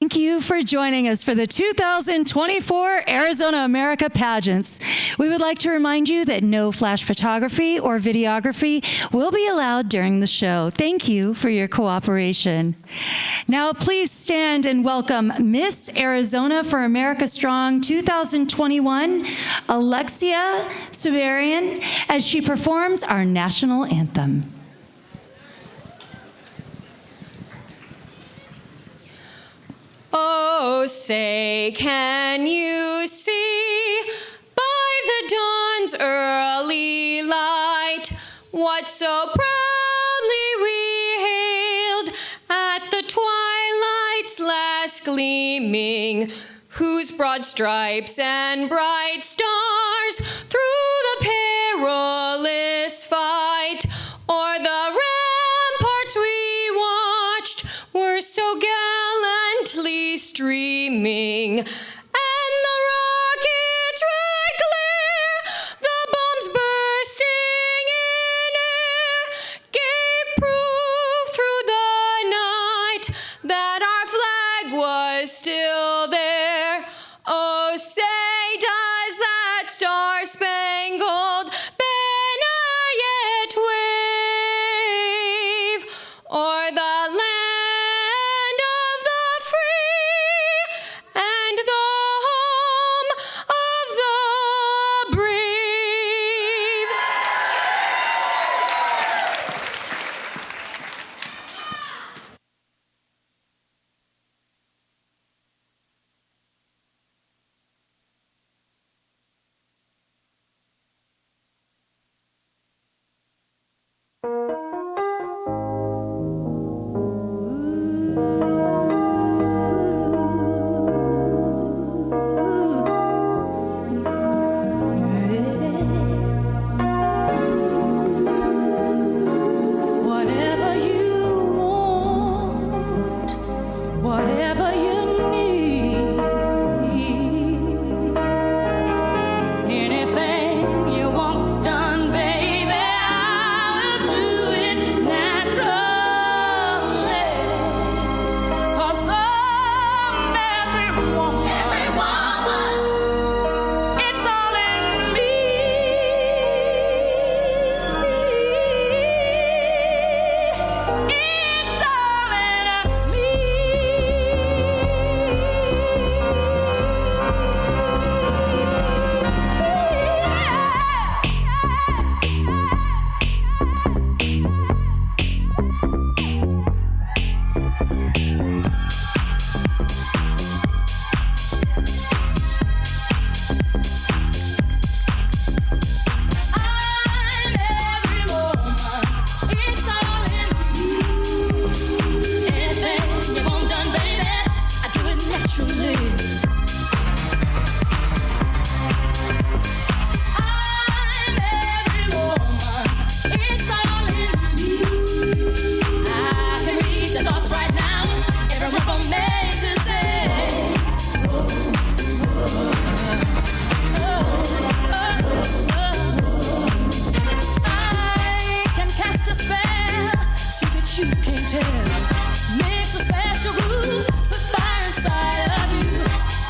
Thank you for joining us for the 2024 Arizona America Pageants. We would like to remind you that no flash photography or videography will be allowed during the show. Thank you for your cooperation. Now please stand and welcome Miss Arizona for America Strong 2021, Alexia Subarian, as she performs our national anthem. Oh, say, can you see by the dawn's early light what so proudly we hailed at the twilight's last gleaming, whose broad stripes and bright stars through the perilous fight o'er the ramparts we watched were so gallantly streaming, and the rockets' red glare, the bombs bursting in air, gave proof through the night that our flag was still there. Oh, say, does that star-spangled banner yet wave o'er the land of the free and the home of the brave? Whatever you want, whatever you need, anything you want done, baby, I'll do it naturally. 'Cause every woman, it's all in me. It's all in me. I'm every woman, it's all in me. Anything you want done, baby, I do it naturally. I'm every woman, it's all in me. I can read your thoughts right now, every one from A to Z. I can cast a spell, secret you can't tell. Mix a special groove with fire inside of you.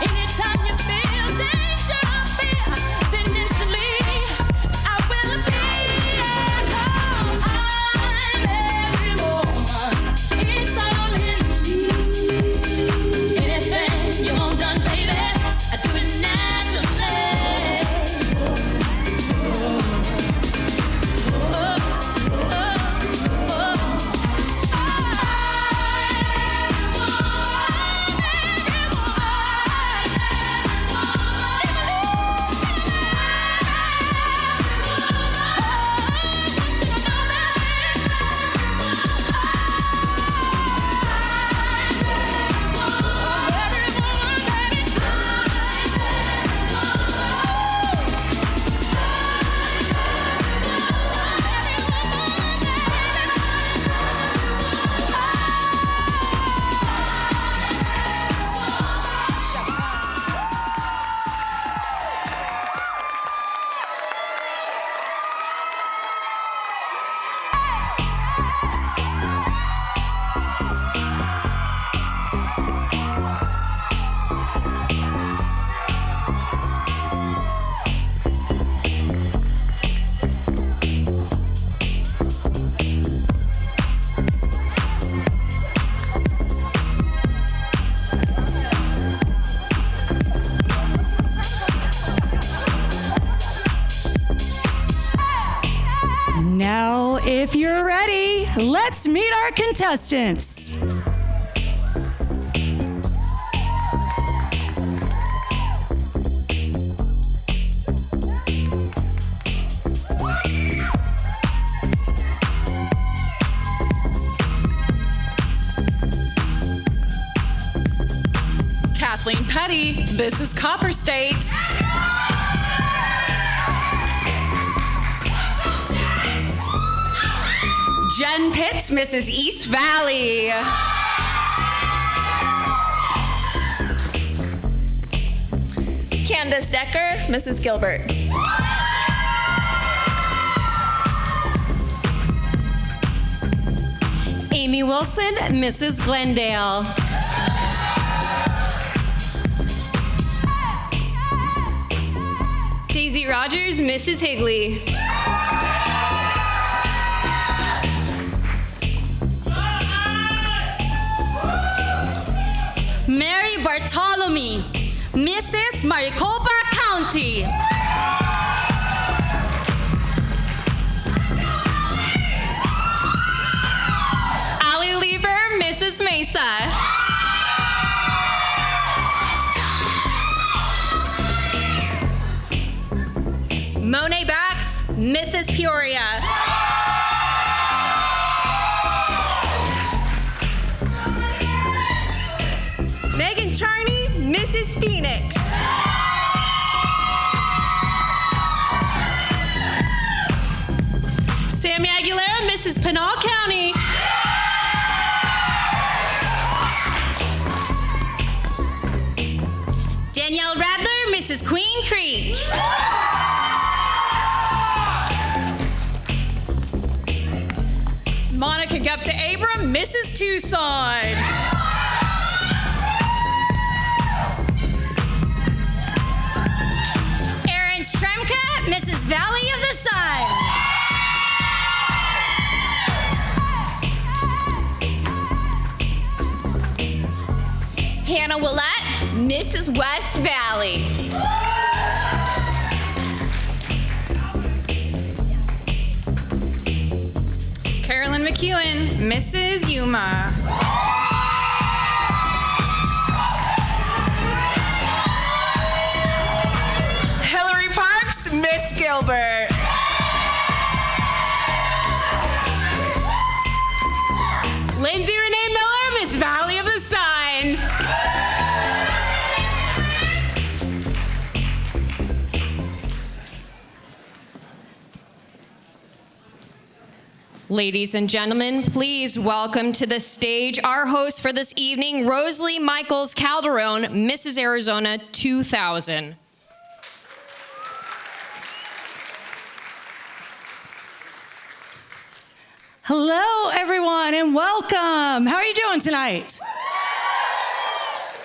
Anytime you feel danger or fear, then instantly I will appear. 'Cause I'm every woman, it's all in me. Anything you want done, baby, I do it naturally. let's meet our contestants. Kathleen Petty, Mrs. Copper State. Jen Pitts, Mrs. East Valley. Candace Decker, Mrs. Gilbert. Amy Wilson, Mrs. Glendale. Daisy Rogers, Mrs. Higley. Mary Bartolome, Mrs. Maricopa County. Allie Lever, Mrs. Mesa. Monet Bax, Mrs. Peoria. Megan Charney, Mrs. Phoenix. Sammy Aguilera, Mrs. Pinal County. Danielle Radler, Mrs. Queen Creek. Monica Gupta Abram, Mrs. Tucson. Erin Stremka, Mrs. Valley of the Sun. Hannah Willette, Mrs. West Valley. Carolyn McEwen, Mrs. Yuma. Hillary Parks, Miss Gilbert. Lindsay Renee Miller, Miss Valley of the Sun. Ladies and gentlemen, please welcome to the stage our host for this evening, Rosalie Michaels Calderon, Mrs. Arizona 2000. Hello, everyone, and welcome. How are you doing tonight?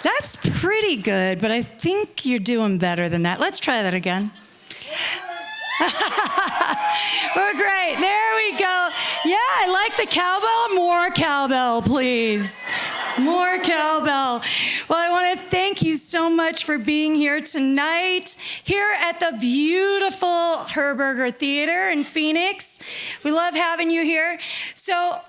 That's pretty good, but I think you're doing better than that. Let's try that again. We're great. There we go. Yeah, I like the cowbell. More cowbell, please. More cowbell. Well, I want to thank you so much for being here tonight, here at the beautiful Herberger Theater in Phoenix. We love having you here. So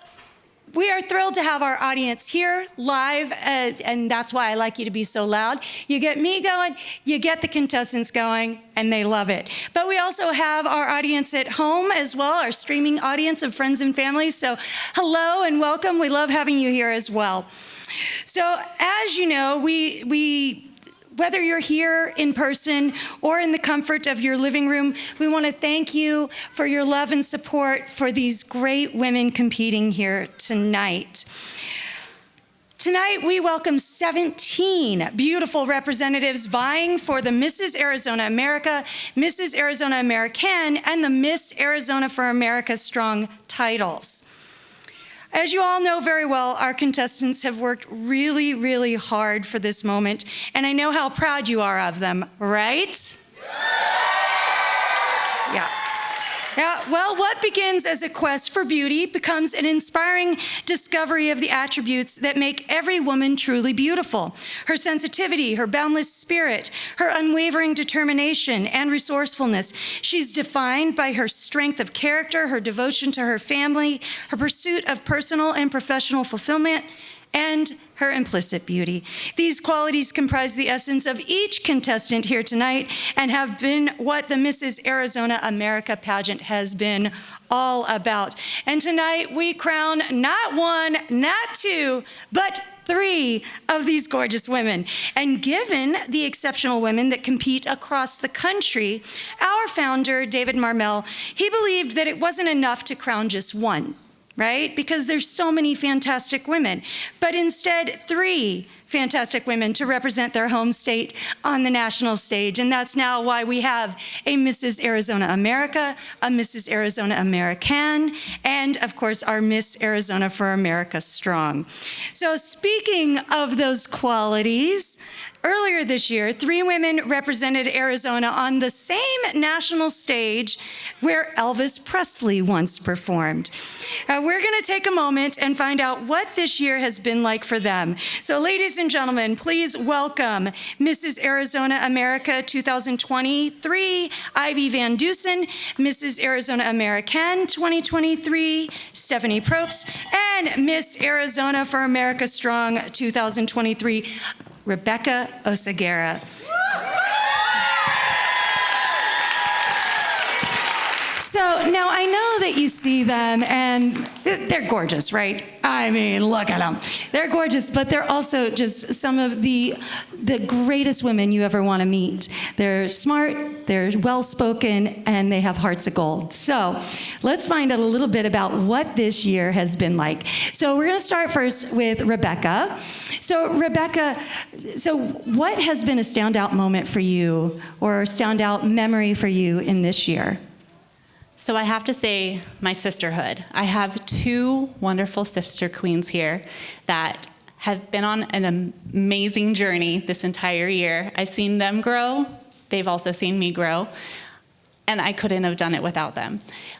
we are thrilled to have our audience here live, and that's why I like you to be so loud. You get me going, you get the contestants going, and they love it. But we also have our audience at home as well, our streaming audience of friends and family. So hello and welcome. We love having you here as well. So as you know, whether you're here in person or in the comfort of your living room, we want to thank you for your love and support for these great women competing here tonight. Tonight, we welcome 17 beautiful representatives vying for the Mrs. Arizona America, Mrs. Arizona American, and the Miss Arizona for America Strong titles. As you all know very well, our contestants have worked really, really hard for this moment, and I know how proud you are of them, right? Yeah. Yeah, well, what begins as a quest for beauty becomes an inspiring discovery of the attributes that make every woman truly beautiful. Her sensitivity, her boundless spirit, her unwavering determination and resourcefulness. She's defined by her strength of character, her devotion to her family, her pursuit of personal and professional fulfillment, and her implicit beauty. These qualities comprise the essence of each contestant here tonight and have been what the Mrs. Arizona America pageant has been all about. And tonight we crown not one, not two, but 3 of these gorgeous women. And given the exceptional women that compete across the country, our founder, David Marmel, he believed that it wasn't enough to crown just one, right? Because there's so many fantastic women, but instead 3 fantastic women to represent their home state on the national stage. And that's now why we have a Mrs. Arizona America, a Mrs. Arizona American, and of course our Miss Arizona for America Strong. So speaking of those qualities, earlier this year, 3 women represented Arizona on the same national stage where Elvis Presley once performed. We're going to take a moment and find out what this year has been like for them. So ladies and gentlemen, please welcome Mrs. Arizona America 2023, Ivy Van Dusen, Mrs. Arizona American 2023, Stephanie Probst, and Miss Arizona for America Strong 2023, Rebecca Oseguera. So now I know that you see them and they're gorgeous, right? I mean, look at them. They're gorgeous, but they're also just some of the greatest women you ever want to meet. They're smart, they're well-spoken, and they have hearts of gold. So let's find out a little bit about what this year has been like. So we're going to start first with Rebecca. So Rebecca, what has been a standout moment for you or a standout memory for you in this year? So I have to say my sisterhood. I have 2 wonderful sister queens here that have been on an amazing journey this entire year. I've seen them grow. They've also seen me grow. And I couldn't have done it without them.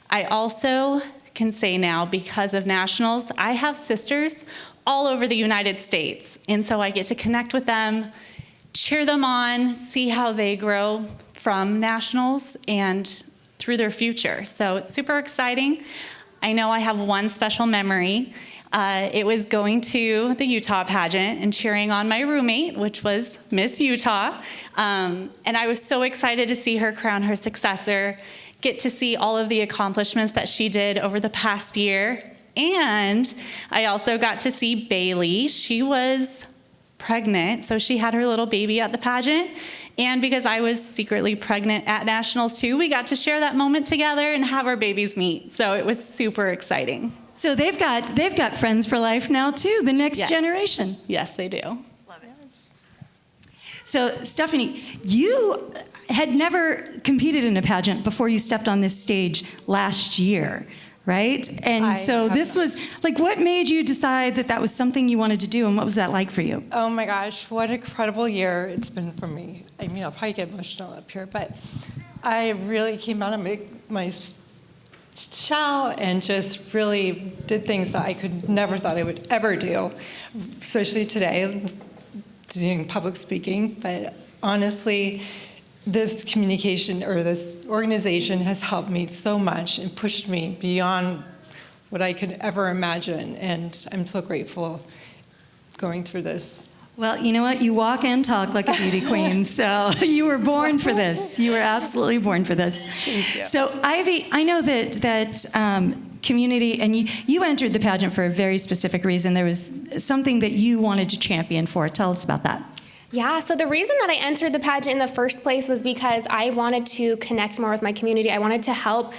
I also can say now, because of nationals, I have sisters all over the United States. And so I get to connect with them, cheer them on, see how they grow from nationals and through their future. So it's super exciting. I know I have one special memory. It was going to the Utah pageant and cheering on my roommate, which was Miss Utah. And I was so excited to see her crown her successor, get to see all of the accomplishments that she did over the past year. And I also got to see Bailey. She was pregnant, so she had her little baby at the pageant. And because I was secretly pregnant at nationals too, we got to share that moment together and have our babies meet. So it was super exciting. So they've got friends for life now too, the next generation. Yes, they do. Love it. So Stephanie, you had never competed in a pageant before you stepped on this stage last year, right? And so this was, like, what made you decide that that was something you wanted to do, and what was that like for you? Oh my gosh, what an incredible year it's been for me. I mean, I'll probably get emotional up here, but I really came out of my shell and just really did things that I could never thought I would ever do, especially today, doing public speaking. But honestly, this communication or this organization has helped me so much and pushed me beyond what I could ever imagine. And I'm so grateful going through this. Well, you know what? You walk and talk like a beauty queen, so you were born for this. You were absolutely born for this. Thank you. So, Ivy, I know that community, and you entered the pageant for a very specific reason. There was something that you wanted to champion for. Tell us about that. Yeah, so the reason that I entered the pageant in the first place was because I wanted to connect more with my community. I wanted to help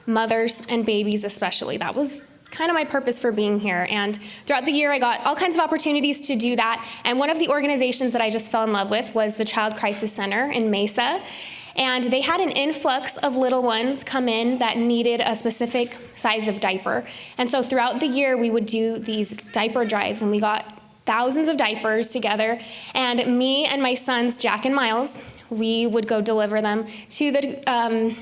mothers and babies especially. That was kind of my purpose for being here. And throughout the year, I got all kinds of opportunities to do that. And one of the organizations that I just fell in love with was the Child Crisis Center in Mesa. And they had an influx of little ones come in that needed a specific size of diaper. And so throughout the year, we would do these diaper drives, and we got thousands of diapers together, and me and my sons, Jack and Miles, we would go deliver them to the,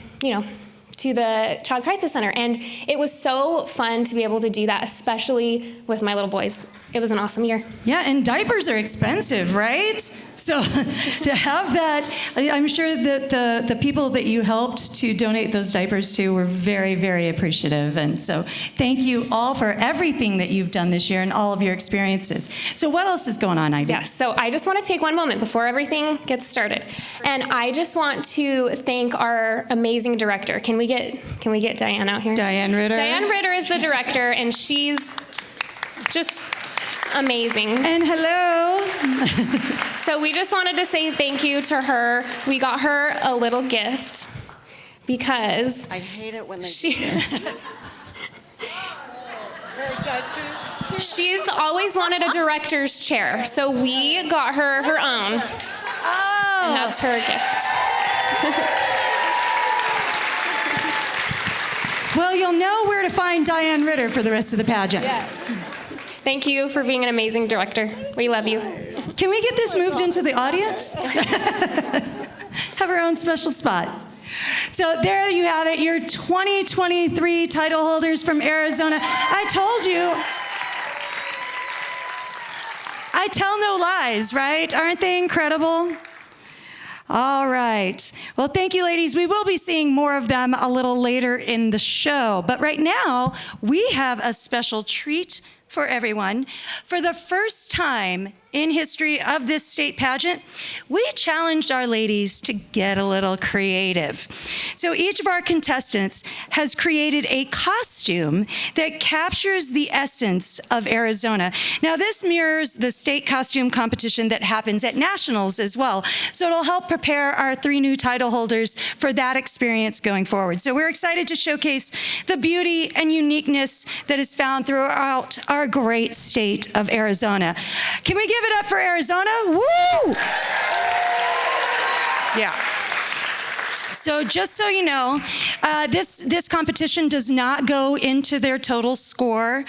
to the Child Crisis Center. And it was so fun to be able to do that, especially with my little boys. It was an awesome year. Yeah, and diapers are expensive, right? So to have that, I'm sure that the people that you helped to donate those diapers to were very, very appreciative. And so thank you all for everything that you've done this year and all of your experiences. So what else is going on, Ivy? Yes, so I just want to take one moment before everything gets started. And I just want to thank our amazing director. Can we get Diane out here? Diane Ritter. Diane Ritter is the director, and she's just amazing. And hello. So we just wanted to say thank you to her. We got her a little gift because I hate it when they she's always wanted a director's chair. So we got her her own. Oh. And that's her gift. Well, you'll know where to find Diane Ritter for the rest of the pageant. Yeah. Thank you for being an amazing director. We love you. Can we get this moved into the audience? Have our own special spot. So there you have it, your 2023 title holders from Arizona. I told you, I tell no lies, right? Aren't they incredible? All right. Well, thank you, ladies. We will be seeing more of them a little later in the show. But right now, we have a special treat for everyone. For the first time in history of this state pageant, we challenged our ladies to get a little creative. So each of our contestants has created a costume that captures the essence of Arizona. Now, this mirrors the state costume competition that happens at nationals as well. So it'll help prepare our 3 new title holders for that experience going forward. So we're excited to showcase the beauty and uniqueness that is found throughout our great state of Arizona. Can we give it up for Arizona? Woo! Yeah. So just so you know, this competition does not go into their total score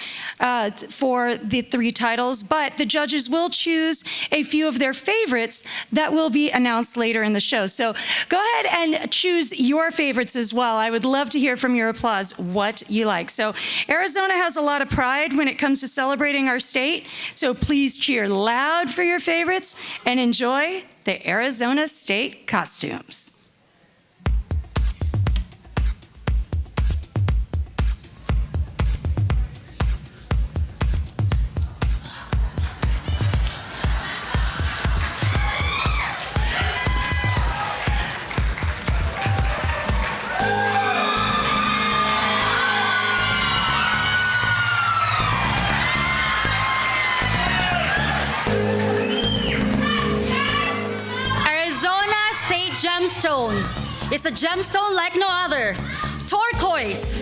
for the 3 titles, but the judges will choose a few of their favorites that will be announced later in the show. So go ahead and choose your favorites as well. I would love to hear from your applause what you like. So Arizona has a lot of pride when it comes to celebrating our state, so please cheer loud for your favorites and enjoy the Arizona state costumes. Gemstone. It's a gemstone like no other. Turquoise.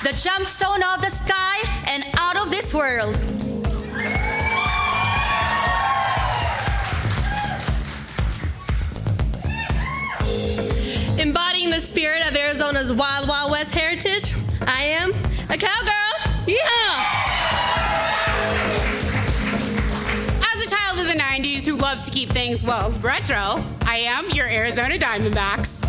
The gemstone of the sky and out of this world. Embodying the spirit of Arizona's Wild Wild West heritage, I am a cowgirl. Yeehaw! As a child of the 90s who loves to keep things, well, retro, I am your Arizona Diamondbacks.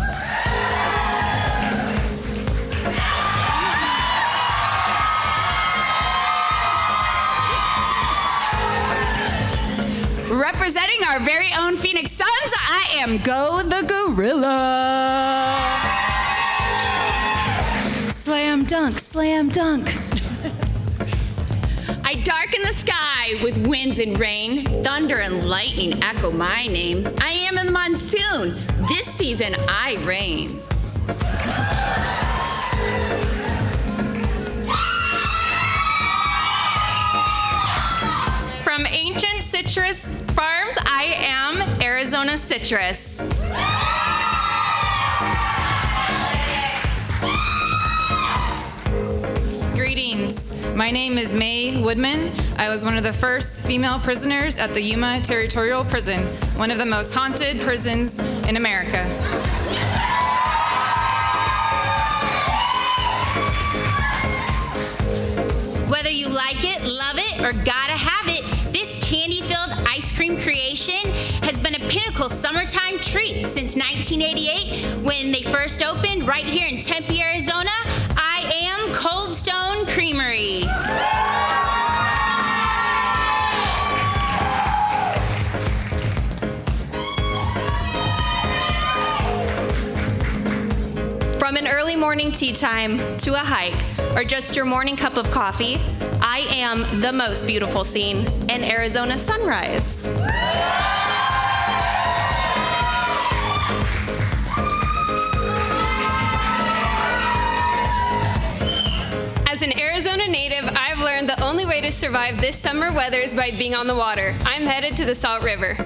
Representing our very own Phoenix Suns, I am Go the Gorilla. Slam dunk, slam dunk. I darken the sky with winds and rain. Thunder and lightning echo my name. I am in the monsoon. This season I reign. From ancient citrus farms, I am Arizona Citrus. Greetings. My name is May Woodman. I was one of the first female prisoners at the Yuma Territorial Prison, one of the most haunted prisons in America. Whether you like it, love it, or gotta have it, this candy-filled ice cream creation has been a pinnacle local summertime treat since 1988 when they first opened right here in Tempe, Arizona. I am Cold Stone Creamery. From an early morning tea time to a hike, or just your morning cup of coffee, I am the most beautiful scene in Arizona sunrise. As an Arizona native, I've learned the only way to survive this summer weather is by being on the water. I'm headed to the Salt River.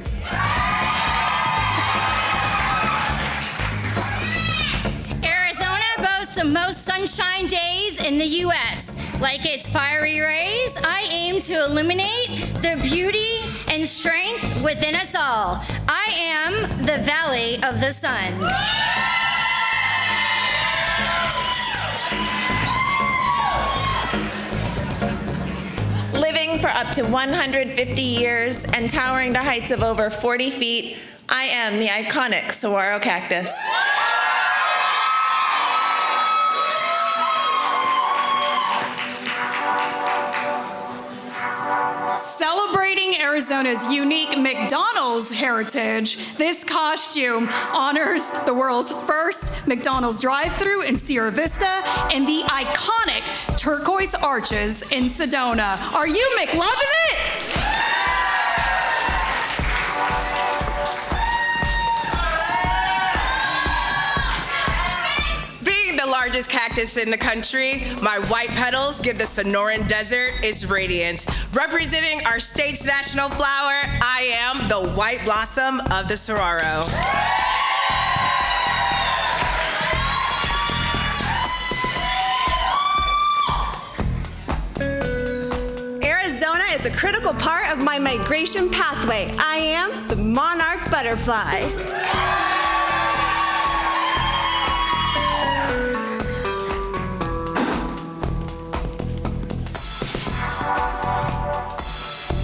The most sunshine days in the U.S. Like its fiery rays, I aim to illuminate the beauty and strength within us all. I am the Valley of the Sun. Living for up to 150 years and towering to heights of over 40 feet, I am the iconic saguaro cactus. Celebrating Arizona's unique McDonald's heritage, this costume honors the world's first McDonald's drive-thru in Sierra Vista and the iconic turquoise arches in Sedona. Are you McLovin' it? Largest cactus in the country, my white petals give the Sonoran Desert its radiance. Representing our state's national flower, I am the white blossom of the saguaro. Arizona is a critical part of my migration pathway. I am the monarch butterfly.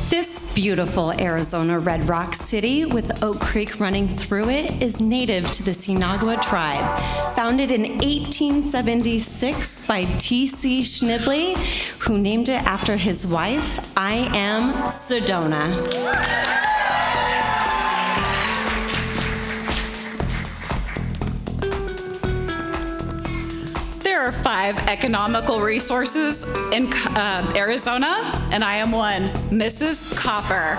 This beautiful Arizona Red Rock City with Oak Creek running through it is native to the Sinagua tribe. Founded in 1876 by T.C. Schnibley, who named it after his wife, I am Sedona. There are 5 economical resources in Arizona, and I am one, Mrs. Copper.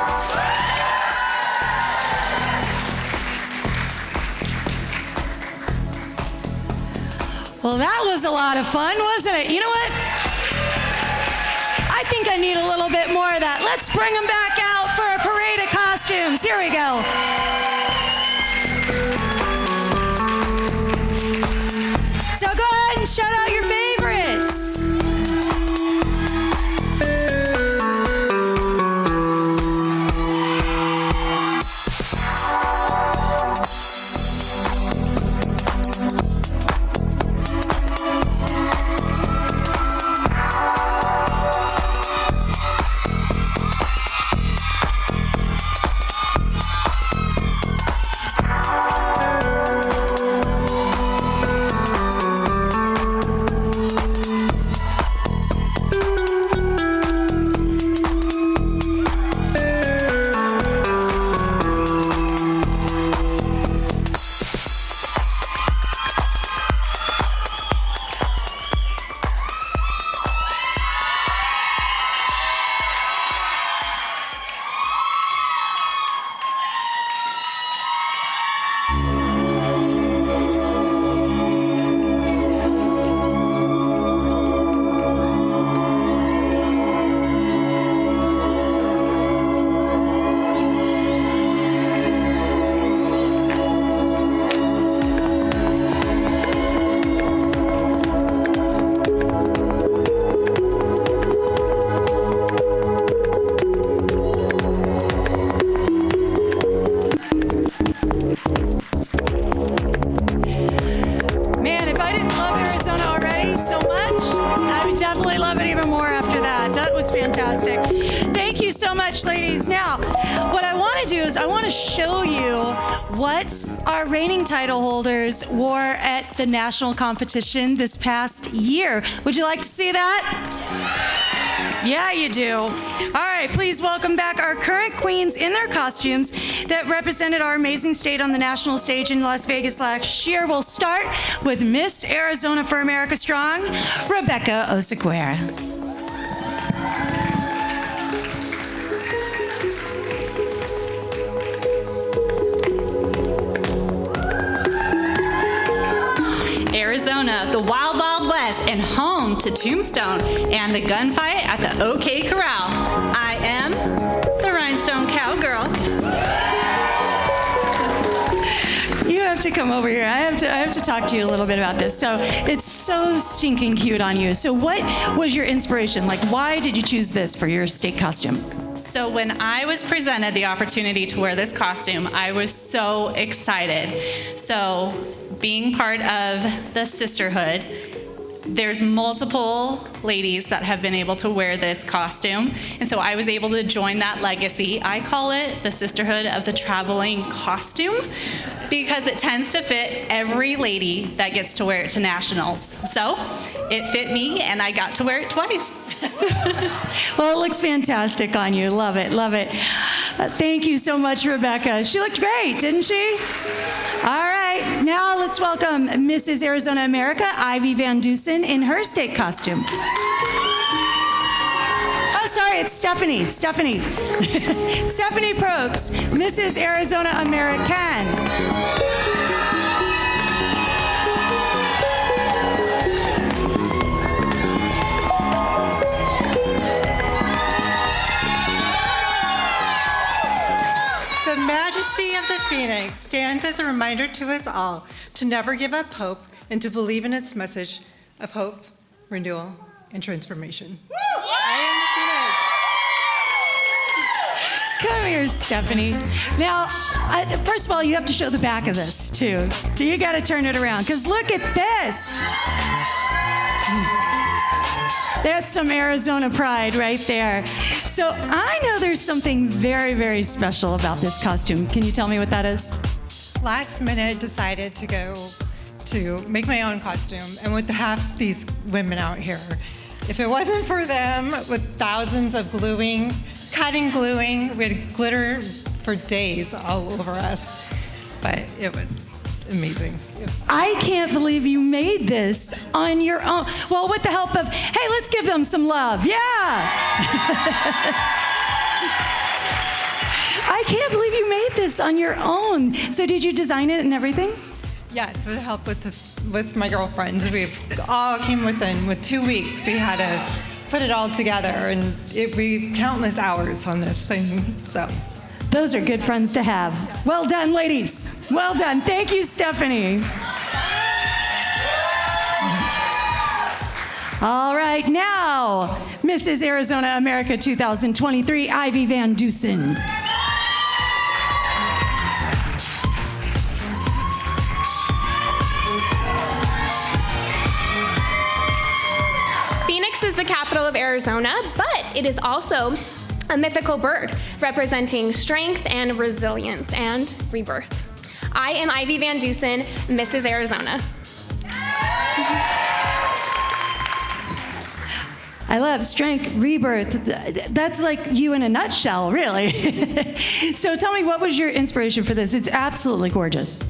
Well, that was a lot of fun, wasn't it? You know what? I think I need a little bit more of that. Let's bring them back out for a parade of costumes. Here we go. So go ahead and shout out your favorites. Fantastic. Thank you so much, ladies. Now, what I want to do is I want to show you what our reigning title holders wore at the national competition this past year. Would you like to see that? Yeah, you do. All right, please welcome back our current queens in their costumes that represented our amazing state on the national stage in Las Vegas last year. We'll start with Miss Arizona for America Strong, Rebecca Oseguera. Arizona, the Wild Wild West, and home to Tombstone and the gunfight at the OK Corral. I am the Rhinestone Cowgirl. You have to come over here. I have to talk to you a little bit about this. So it's so stinking cute on you. So what was your inspiration? Like, why did you choose this for your state costume? So when I was presented the opportunity to wear this costume, I was so excited. So being part of the sisterhood, there's multiple ladies that have been able to wear this costume. And so I was able to join that legacy. I call it the Sisterhood of the Traveling Costume because it tends to fit every lady that gets to wear it to nationals. So it fit me and I got to wear it twice. Well, it looks fantastic on you. Love it, love it. Thank you so much, Rebecca. She looked great, didn't she? All right, now let's welcome Mrs. Arizona America, Ivy Van Dusen, in her state costume. Oh, sorry, it's Stephanie. Stephanie Probst, Mrs. Arizona American. The majesty of the Phoenix stands as a reminder to us all to never give up hope and to believe in its message of hope, renewal, and transformation. Come here, Stephanie. Now, first of all, you have to show the back of this, too. You got to turn it around, because look at this. That's some Arizona pride right there. So I know there's something very, very special about this costume. Can you tell me what that is? Last minute, decided to go to make my own costume, and with half these women out here, if it wasn't for them, with thousands of cutting gluing, we had glitter for days all over us, but it was amazing. I can't believe you made this on your own. Well, with the help of, hey, let's give them some love. Yeah. I can't believe you made this on your own. So did you design it and everything? Yes, with help with my girlfriends. We all came with 2 weeks. We had to put it all together, and we countless hours on this thing, so. Those are good friends to have. Well done, ladies. Well done. Thank you, Stephanie. All right, now, Mrs. Arizona America 2023, Ivy Van Dusen. Phoenix is the capital of Arizona, but it is also a mythical bird representing strength and resilience and rebirth. I am Ivy Van Dusen, Mrs. Arizona. I love strength, rebirth. That's like you in a nutshell, really. So tell me, what was your inspiration for this? It's absolutely gorgeous.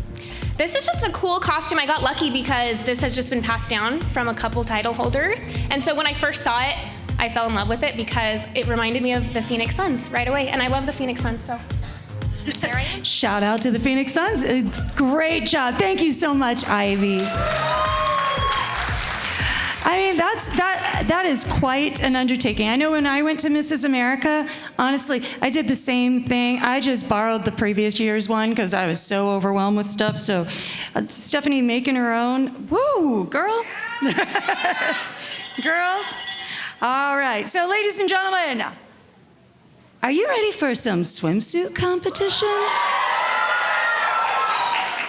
This is just a cool costume. I got lucky because this has just been passed down from a couple title holders. And so when I first saw it, I fell in love with it because it reminded me of the Phoenix Suns right away. And I love the Phoenix Suns, so here I am. Shout out to the Phoenix Suns. Great job. Thank you so much, Ivy. I mean, that is quite an undertaking. I know when I went to Mrs. America, honestly, I did the same thing. I just borrowed the previous year's one because I was so overwhelmed with stuff. So Stephanie making her own. Woo, girl. Girl. All right. So ladies and gentlemen, are you ready for some swimsuit competition?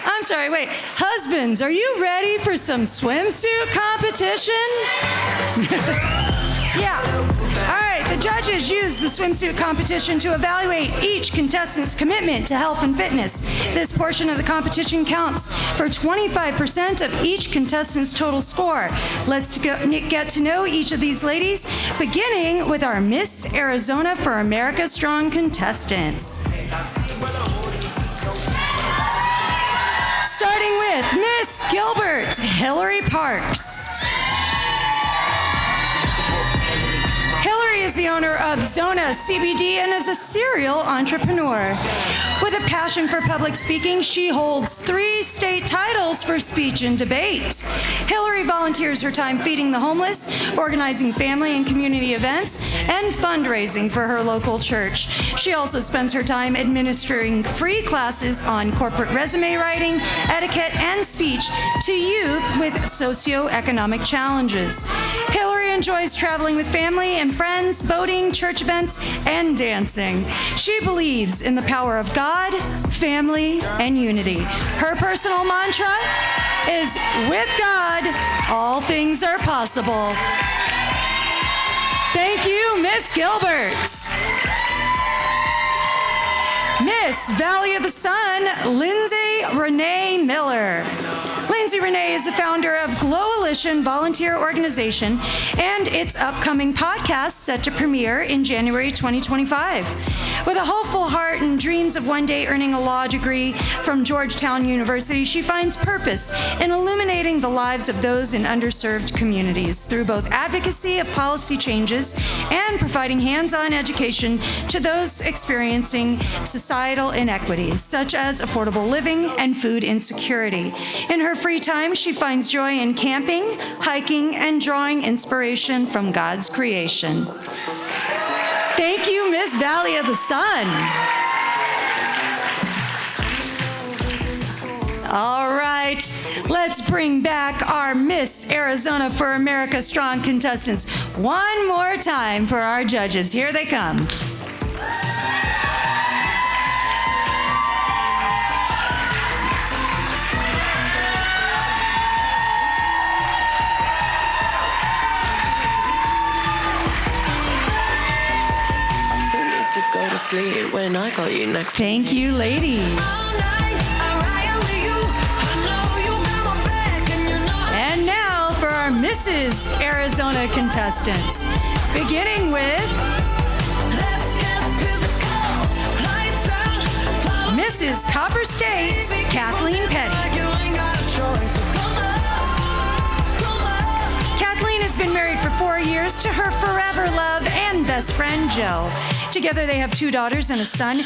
I'm sorry, wait. Husbands, are you ready for some swimsuit competition? Yeah. All right, The judges used the swimsuit competition to evaluate each contestant's commitment to health and fitness. This portion of the competition counts for 25% of each contestant's total score. Let's get to know each of these ladies, beginning with our Miss Arizona for America Strong contestants. Starting with Miss Gilbert, Hillary Parks. Hillary is the owner of Zona CBD and is a serial entrepreneur. With a passion for public speaking, she holds 3 state titles for speech and debate. Hillary volunteers her time feeding the homeless, organizing family and community events, and fundraising for her local church. She also spends her time administering free classes on corporate resume writing, etiquette, and speech to youth with socioeconomic challenges. Hillary enjoys traveling with family and friends, boating, church events, and dancing. She believes in the power of God, family, and unity. Her personal mantra is, with God, all things are possible. Thank you, Miss Gilbert. Miss Valley of the Sun, Lindsay Renee Miller. Lindsay Renee is the founder of Glowalition Volunteer Organization and its upcoming podcast set to premiere in January 2025. With a hopeful heart and dreams of one day earning a law degree from Georgetown University, she finds purpose in illuminating the lives of those in underserved communities through both advocacy of policy changes and providing hands-on education to those experiencing societal inequities, such as affordable living and food insecurity. In her free time, she finds joy in camping, hiking, and drawing inspiration from God's creation. Thank you, Miss Valley of the Sun. All right, let's bring back our Miss Arizona for America Strong contestants one more time for our judges. Here they come. Go to sleep when I got you next. Thank you, ladies. And now for our Mrs. Arizona contestants, beginning with Mrs. Copper State, Kathleen Petty. Kathleen has been married for 4 years to her forever love and best friend, Joe. Together they have 2 daughters and a son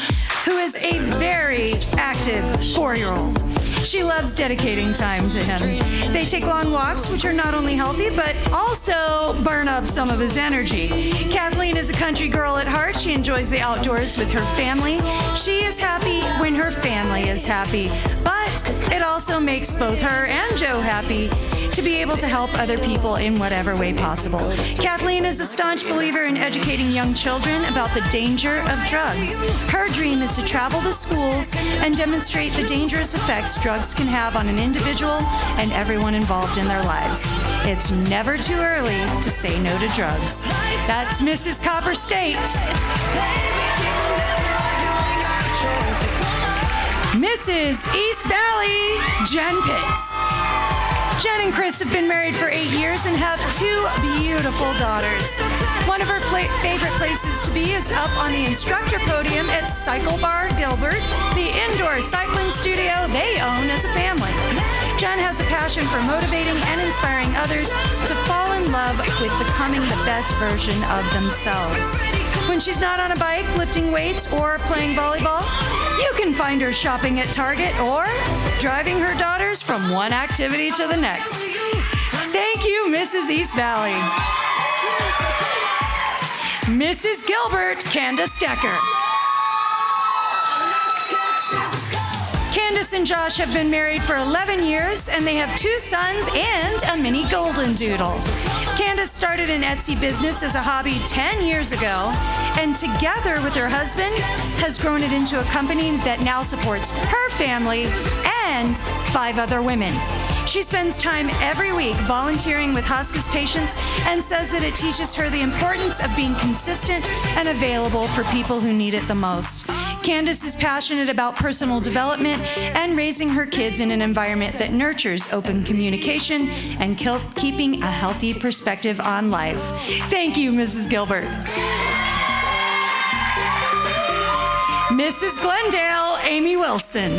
who is a very active 4-year-old. She loves dedicating time to him. They take long walks, which are not only healthy, but also burn up some of his energy. Kathleen is a country girl at heart. She enjoys the outdoors with her family. She is happy when her family is happy, but it also makes both her and Joe happy to be able to help other people in whatever way possible. Kathleen is a staunch believer in educating young children about the danger of drugs. Her dream is to travel to schools and demonstrate the dangerous effects drugs can have on an individual and everyone involved in their lives. It's never too early to say no to drugs. That's Mrs. Copper State. Mrs. East Valley, Jen Pitts. Jen and Chris have been married for 8 years and have 2 beautiful daughters. One of her favorite places to be is up on the instructor podium at Cycle Bar Gilbert, the indoor cycling studio they own as a family. Jen has a passion for motivating and inspiring others to fall in love with becoming the best version of themselves. When she's not on a bike, lifting weights, or playing volleyball, you can find her shopping at Target or driving her daughters from one activity to the next. Thank you, Mrs. East Valley. Mrs. Gilbert, Candace Decker. Candace and Josh have been married for 11 years, and they have 2 sons and a mini golden doodle. Candace started an Etsy business as a hobby 10 years ago, and together with her husband, has grown it into a company that now supports her family and 5 other women. She spends time every week volunteering with hospice patients and says that it teaches her the importance of being consistent and available for people who need it the most. Candace is passionate about personal development and raising her kids in an environment that nurtures open communication and keeping a healthy perspective on life. Thank you, Mrs. Gilbert. Mrs. Glendale, Amy Wilson.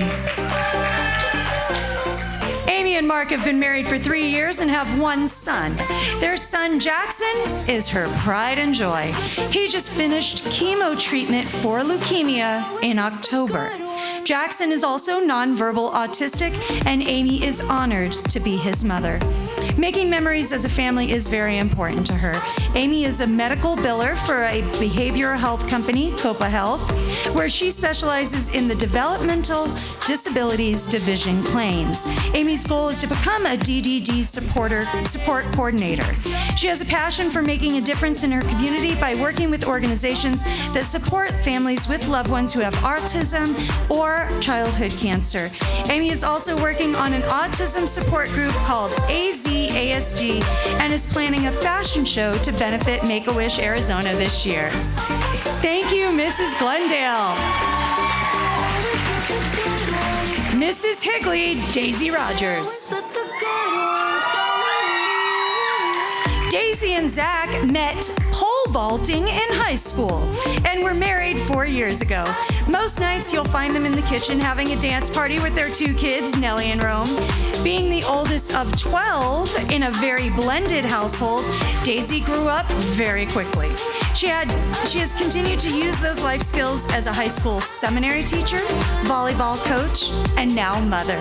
Amy and Mark have been married for 3 years and have one son. Their son, Jackson, is her pride and joy. He just finished chemo treatment for leukemia in October. Jackson is also nonverbal autistic, and Amy is honored to be his mother. Making memories as a family is very important to her. Amy is a medical biller for a behavioral health company, Copa Health, where she specializes in the Developmental Disabilities Division claims. Amy's goal is to become a DDD support coordinator. She has a passion for making a difference in her community by working with organizations that support families with loved ones who have autism or childhood cancer. Amy is also working on an autism support group called AZASG and is planning a fashion show to benefit Make-A-Wish Arizona this year. Thank you, Mrs. Glendale. Mrs. Higley, Daisy Rogers. Daisy and Zach met pole vaulting in high school and were married 4 years ago. Most nights you'll find them in the kitchen having a dance party with their 2 kids, Nellie and Rome. Being the oldest of 12 in a very blended household, Daisy grew up very quickly. She has continued to use those life skills as a high school seminary teacher, volleyball coach, and now mother.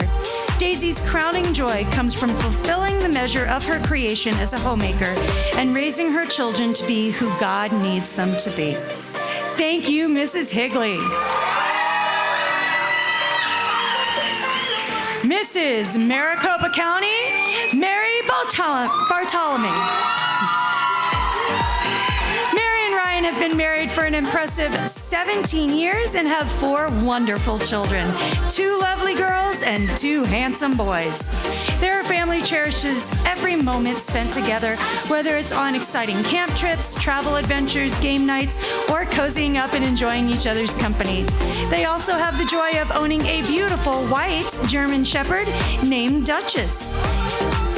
Daisy's crowning joy comes from fulfilling the measure of her creation as a homemaker and raising her children to be who God needs them to be. Thank you, Mrs. Higley. Mrs. Maricopa County, Mary Bartolome. Have been married for an impressive 17 years and have 4 wonderful children, 2 lovely girls and 2 handsome boys. Their family cherishes every moment spent together, whether it's on exciting camp trips, travel adventures, game nights, or cozying up and enjoying each other's company. They also have the joy of owning a beautiful white German Shepherd named Duchess.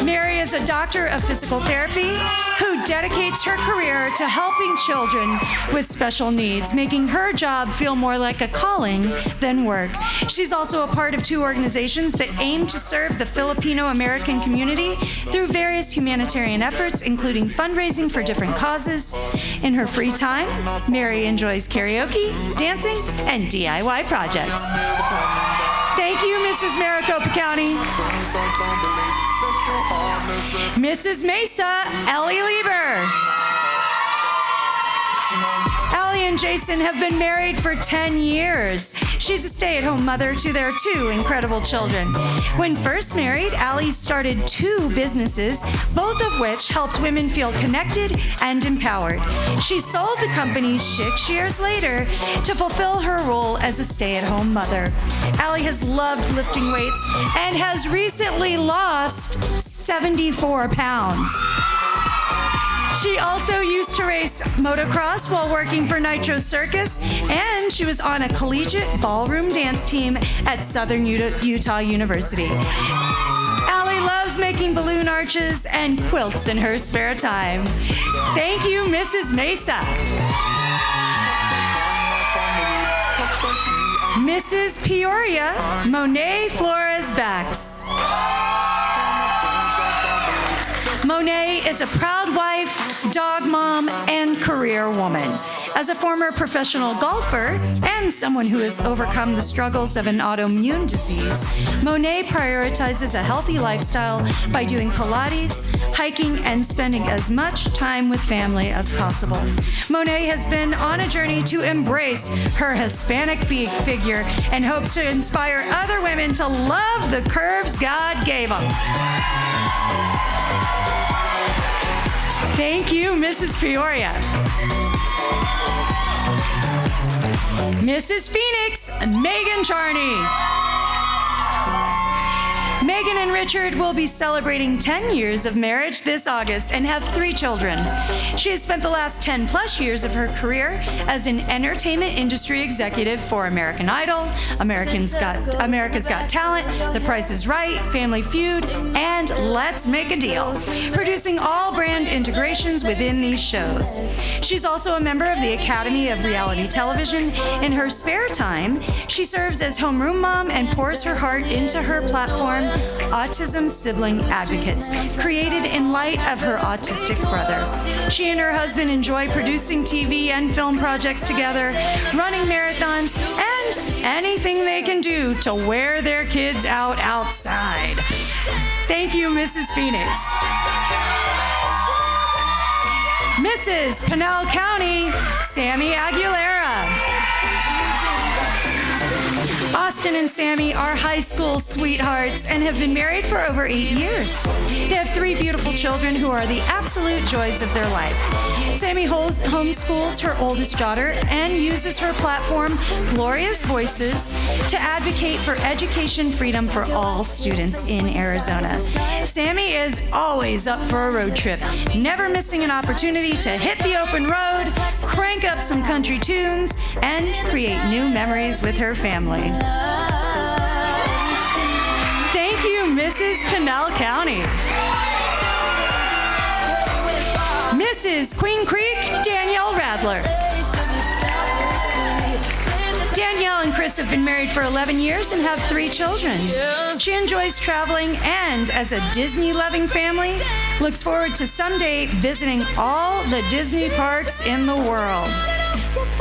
Mary is a doctor of physical therapy who dedicates her career to helping children with special needs, making her job feel more like a calling than work. She's also a part of 2 organizations that aim to serve the Filipino American community through various humanitarian efforts, including fundraising for different causes. In her free time, Mary enjoys karaoke, dancing, and DIY projects. Thank you, Mrs. Maricopa County. Mrs. Mesa, Ellie Lieber. Allie and Jason have been married for 10 years. She's a stay-at-home mother to their 2 incredible children. When first married, Allie started 2 businesses, both of which helped women feel connected and empowered. She sold the company 6 years later to fulfill her role as a stay-at-home mother. Allie has loved lifting weights and has recently lost 74 pounds. She also used to race motocross while working for Nitro Circus, and she was on a collegiate ballroom dance team at Southern Utah University. Allie loves making balloon arches and quilts in her spare time. Thank you, Mrs. Mesa. Mrs. Peoria, Monet Flores Bax. Monet is a proud wife, dog mom, and career woman. As a former professional golfer and someone who has overcome the struggles of an autoimmune disease, Monet prioritizes a healthy lifestyle by doing Pilates, hiking, and spending as much time with family as possible. Monet has been on a journey to embrace her Hispanic figure and hopes to inspire other women to love the curves God gave them. Thank you, Mrs. Peoria. Mrs. Phoenix, Megan Charney. Megan and Richard will be celebrating 10 years of marriage this August and have 3 children. She has spent the last 10 plus years of her career as an entertainment industry executive for American Idol, America's Got Talent, The Price is Right, Family Feud, and Let's Make a Deal, producing all brand integrations within these shows. She's also a member of the Academy of Reality Television. In her spare time, she serves as homeroom mom and pours her heart into her platform, Autism Sibling Advocates, created in light of her autistic brother. She and her husband enjoy producing TV and film projects together, running marathons, and anything they can do to wear their kids out outside. Thank you, Mrs. Phoenix. Mrs. Pinal County, Sammy Aguilera. Austin and Sammy are high school sweethearts and have been married for over 8 years. They have 3 beautiful children who are the absolute joys of their life. Sammy homeschools her oldest daughter and uses her platform, Glorious Voices, to advocate for education freedom for all students in Arizona. Sammy is always up for a road trip, never missing an opportunity to hit the open road, crank up some country tunes, and create new memories with her family. Thank you, Mrs. Pinal County. Mrs. Queen Creek, Danielle Radler. Danielle and Chris have been married for 11 years and have 3 children. She enjoys traveling and, as a Disney-loving family, looks forward to someday visiting all the Disney parks in the world.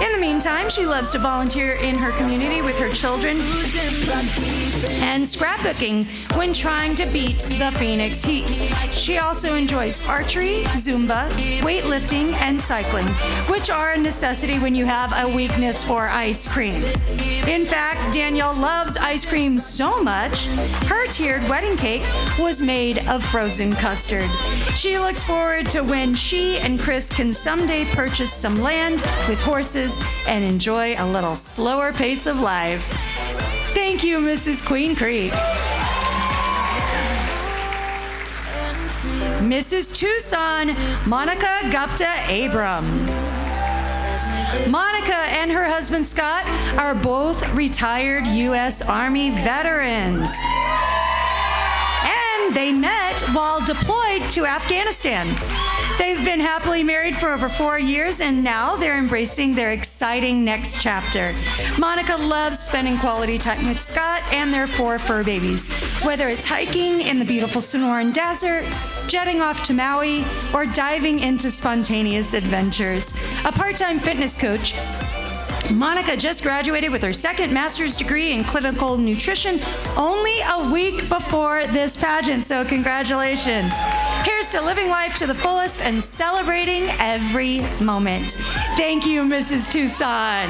In the meantime, she loves to volunteer in her community with her children and scrapbooking when trying to beat the Phoenix heat. She also enjoys archery, Zumba, weightlifting, and cycling, which are a necessity when you have a weakness for ice cream. In fact, Danielle loves ice cream so much, her tiered wedding cake was made of frozen custard. She looks forward to when she and Chris can someday purchase some land with horses and enjoy a little slower pace of life. Thank you, Mrs. Queen Creek. Mrs. Tucson, Monica Gupta Abram. Monica and her husband Scott are both retired U.S. Army veterans. And they met while deployed to Afghanistan. They've been happily married for over 4 years, and now they're embracing their exciting next chapter. Monica loves spending quality time with Scott and their 4 fur babies, whether it's hiking in the beautiful Sonoran Desert, jetting off to Maui, or diving into spontaneous adventures. A part-time fitness coach, Monica just graduated with her 2nd master's degree in clinical nutrition only a week before this pageant, so congratulations. Here's to living life to the fullest and celebrating every moment. Thank you, Mrs. Tucson.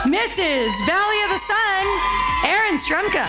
Mrs. Valley of the Sun, Erin Strumka.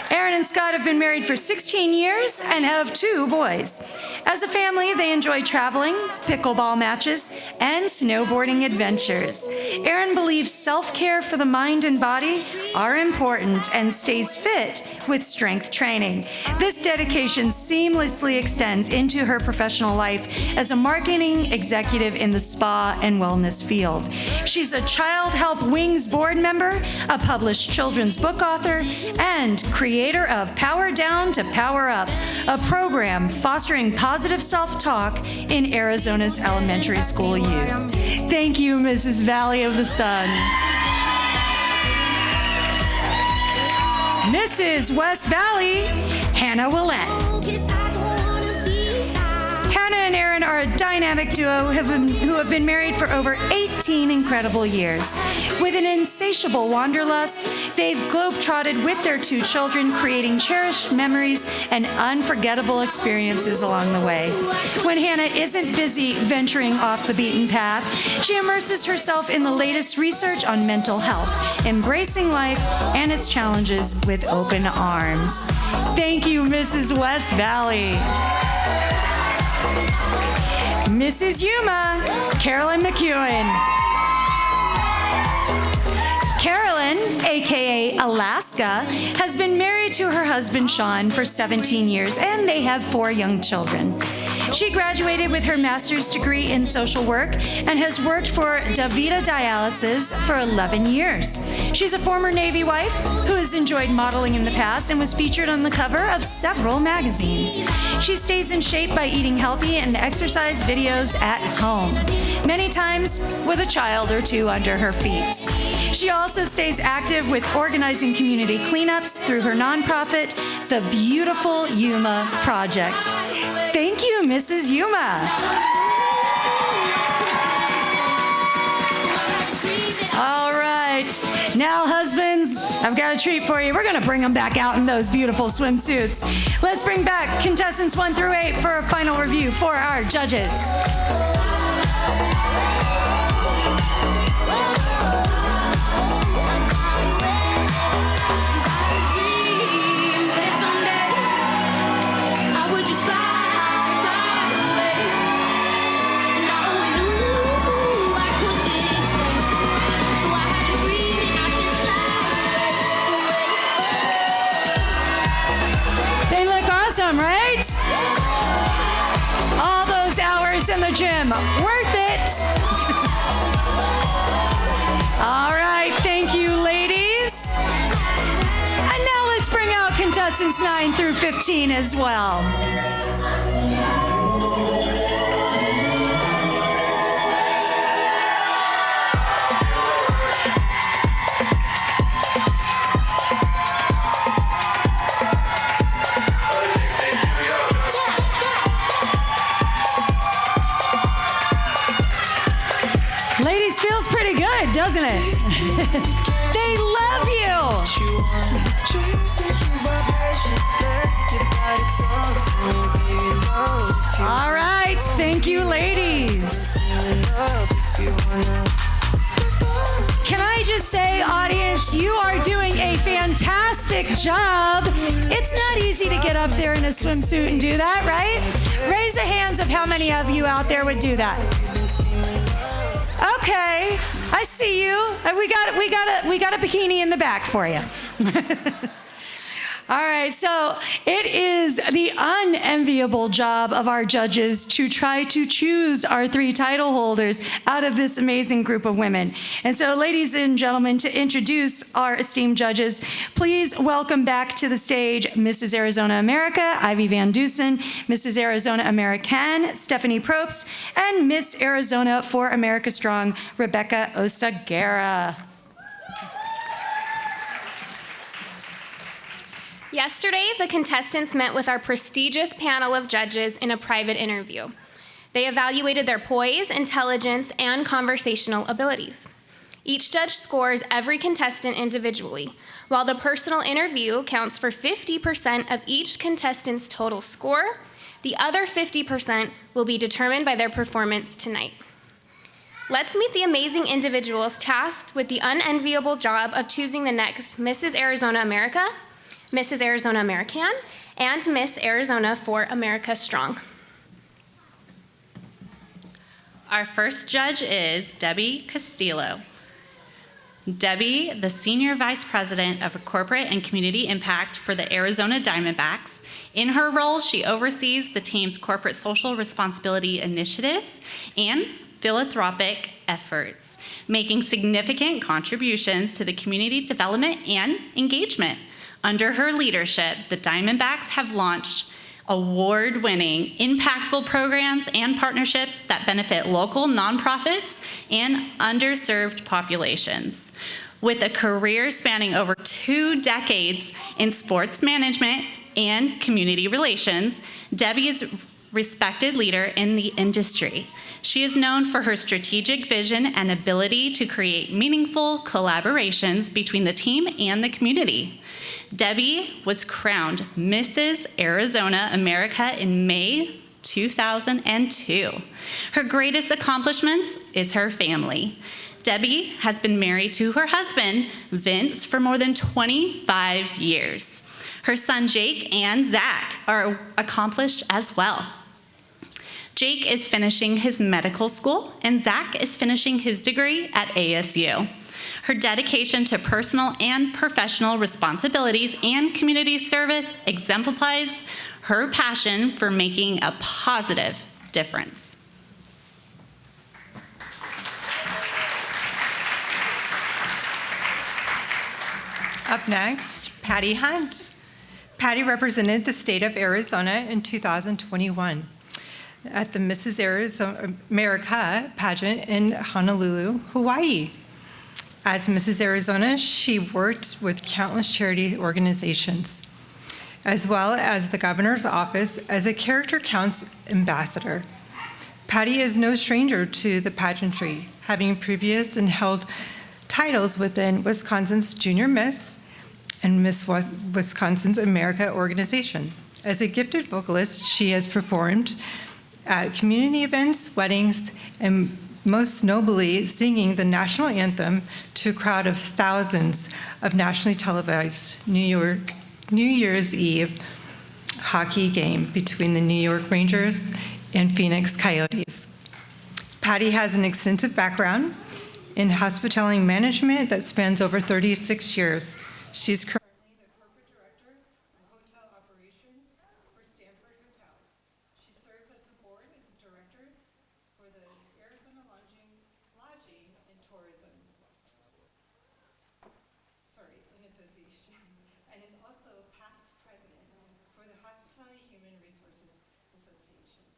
Erin and Scott have been married for 16 years and have 2 boys. As a family, they enjoy traveling, pickleball matches, and snowboarding adventures. Erin believes self-care for the mind and body are important and stays fit with strength training. This dedication seamlessly extends into her professional life as a marketing executive in the spa and wellness field. She's a Child Help Wings board member, a published children's book author, and creator of Power Down to Power Up, a program fostering positive self-talk in Arizona's elementary school youth. Thank you, Mrs. Valley of the Sun. Mrs. West Valley, Hannah Willette. Hannah and Erin are a dynamic duo who have been married for over 18 incredible years. With an insatiable wanderlust, they've globetrotted with their 2 children, creating cherished memories and unforgettable experiences along the way. When Hannah isn't busy venturing off the beaten path, she immerses herself in the latest research on mental health, embracing life and its challenges with open arms. Thank you, Mrs. West Valley. Mrs. Yuma, Carolyn McEwen. Carolyn, aka Alaska, has been married to her husband Sean for 17 years, and they have 4 young children. She graduated with her master's degree in social work and has worked for Davita Dialysis for 11 years. She's a former Navy wife who has enjoyed modeling in the past and was featured on the cover of several magazines. She stays in shape by eating healthy and exercise videos at home, many times with a child or 2 under her feet. She also stays active with organizing community cleanups through her nonprofit, the Beautiful Yuma Project. Thank you, Mrs. Yuma. All right. Now, husbands, I've got a treat for you. We're going to bring them back out in those beautiful swimsuits. Let's bring back contestants 1 through 8 for a final review for our judges. Right? All those hours in the gym, worth it. All right, thank you, ladies. And now let's bring out contestants 9 through 15 as well. Feels pretty good, doesn't it? They love you. All right, thank you, ladies. Can I just say, audience, you are doing a fantastic job. It's not easy to get up there in a swimsuit and do that, right? Raise the hands of how many of you out there would do that. Okay, I see you. We got a bikini in the back for you. All right, so it is the unenviable job of our judges to try to choose our 3 title holders out of this amazing group of women. And so, ladies and gentlemen, to introduce our esteemed judges, please welcome back to the stage Mrs. Arizona America, Ivy Van Dusen, Mrs. Arizona American, Stephanie Probst, and Miss Arizona for America Strong, Rebecca Osaguera. Yesterday, the contestants met with our prestigious panel of judges in a private interview. They evaluated their poise, intelligence, and conversational abilities. Each judge scores every contestant individually, while the personal interview counts for 50% of each contestant's total score. The other 50% will be determined by their performance tonight. Let's meet the amazing individuals tasked with the unenviable job of choosing the next Mrs. Arizona America, Mrs. Arizona American, and Miss Arizona for America Strong. Our first judge is Debbie Castillo. Debbie, the Senior Vice President of Corporate and Community Impact for the Arizona Diamondbacks. In her role, she oversees the team's corporate social responsibility initiatives and philanthropic efforts, making significant contributions to the community development and engagement. Under her leadership, the Diamondbacks have launched award-winning, impactful programs and partnerships that benefit local nonprofits and underserved populations. With a career spanning over 2 decades in sports management and community relations, Debbie is a respected leader in the industry. She is known for her strategic vision and ability to create meaningful collaborations between the team and the community. Debbie was crowned Mrs. Arizona America in May 2002. Her greatest accomplishments is her family. Debbie has been married to her husband, Vince, for more than 25 years. Her son, Jake, and Zach are accomplished as well. Jake is finishing his medical school, and Zach is finishing his degree at ASU. Her dedication to personal and professional responsibilities and community service exemplifies her passion for making a positive difference. Up next, Patty Hunt. Patty represented the state of Arizona in 2021 at the Mrs. Arizona America pageant in Honolulu, Hawaii. As Mrs. Arizona, she worked with countless charity organizations, as well as the governor's office as a character counts ambassador. Patty is no stranger to the pageantry, having previous and held titles within Wisconsin's Junior Miss and Miss Wisconsin's America organization. As a gifted vocalist, she has performed at community events, weddings, and most nobly singing the national anthem to a crowd of thousands of nationally televised New Year's Eve hockey game between the New York Rangers and Phoenix Coyotes. Patty has an extensive background in hospitality management that spans over 36 years. She's currently the corporate director of hotel operations for Stanford Hotels. She serves as the board of directors for the Arizona Lodging and Tourism, Association, and is also past president for the Hospitality Human Resources Association.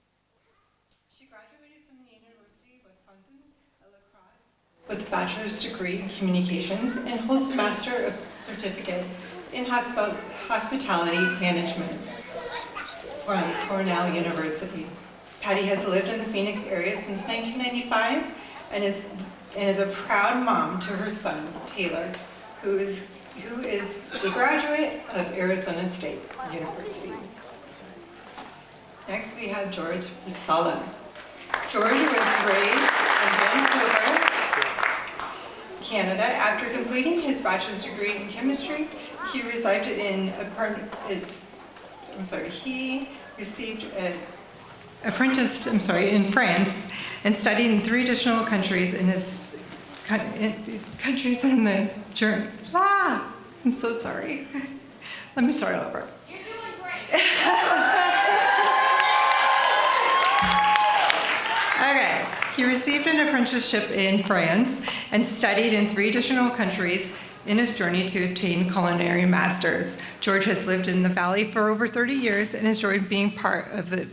She graduated from the University of Wisconsin at La Crosse with a bachelor's degree in communications and holds a master of certificate in hospitality management from Cornell University. Patty has lived in the Phoenix area since 1995 and is a proud mom to her son, Taylor, who is a graduate of Arizona State University. Next, we have George Risala. George was raised in Vancouver, Canada. After completing his bachelor's degree in chemistry, he received an apprentice in France and studied in 3 additional countries in the journey. I'm so sorry. Let me start over. You're doing great. Okay. He received an apprenticeship in France and studied in 3 additional countries in his journey to obtain culinary masters. George has lived in the Valley for over 30 years and enjoyed being part of the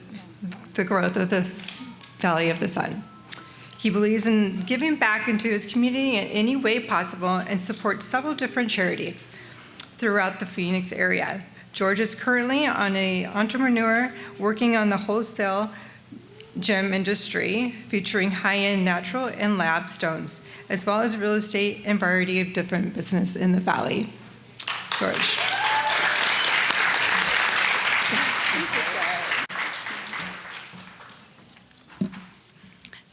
growth of the Valley of the Sun. He believes in giving back into his community in any way possible and supports several different charities throughout the Phoenix area. George is currently an entrepreneur working on the wholesale gem industry, featuring high-end natural and lab stones, as well as real estate and variety of different business in the Valley. George.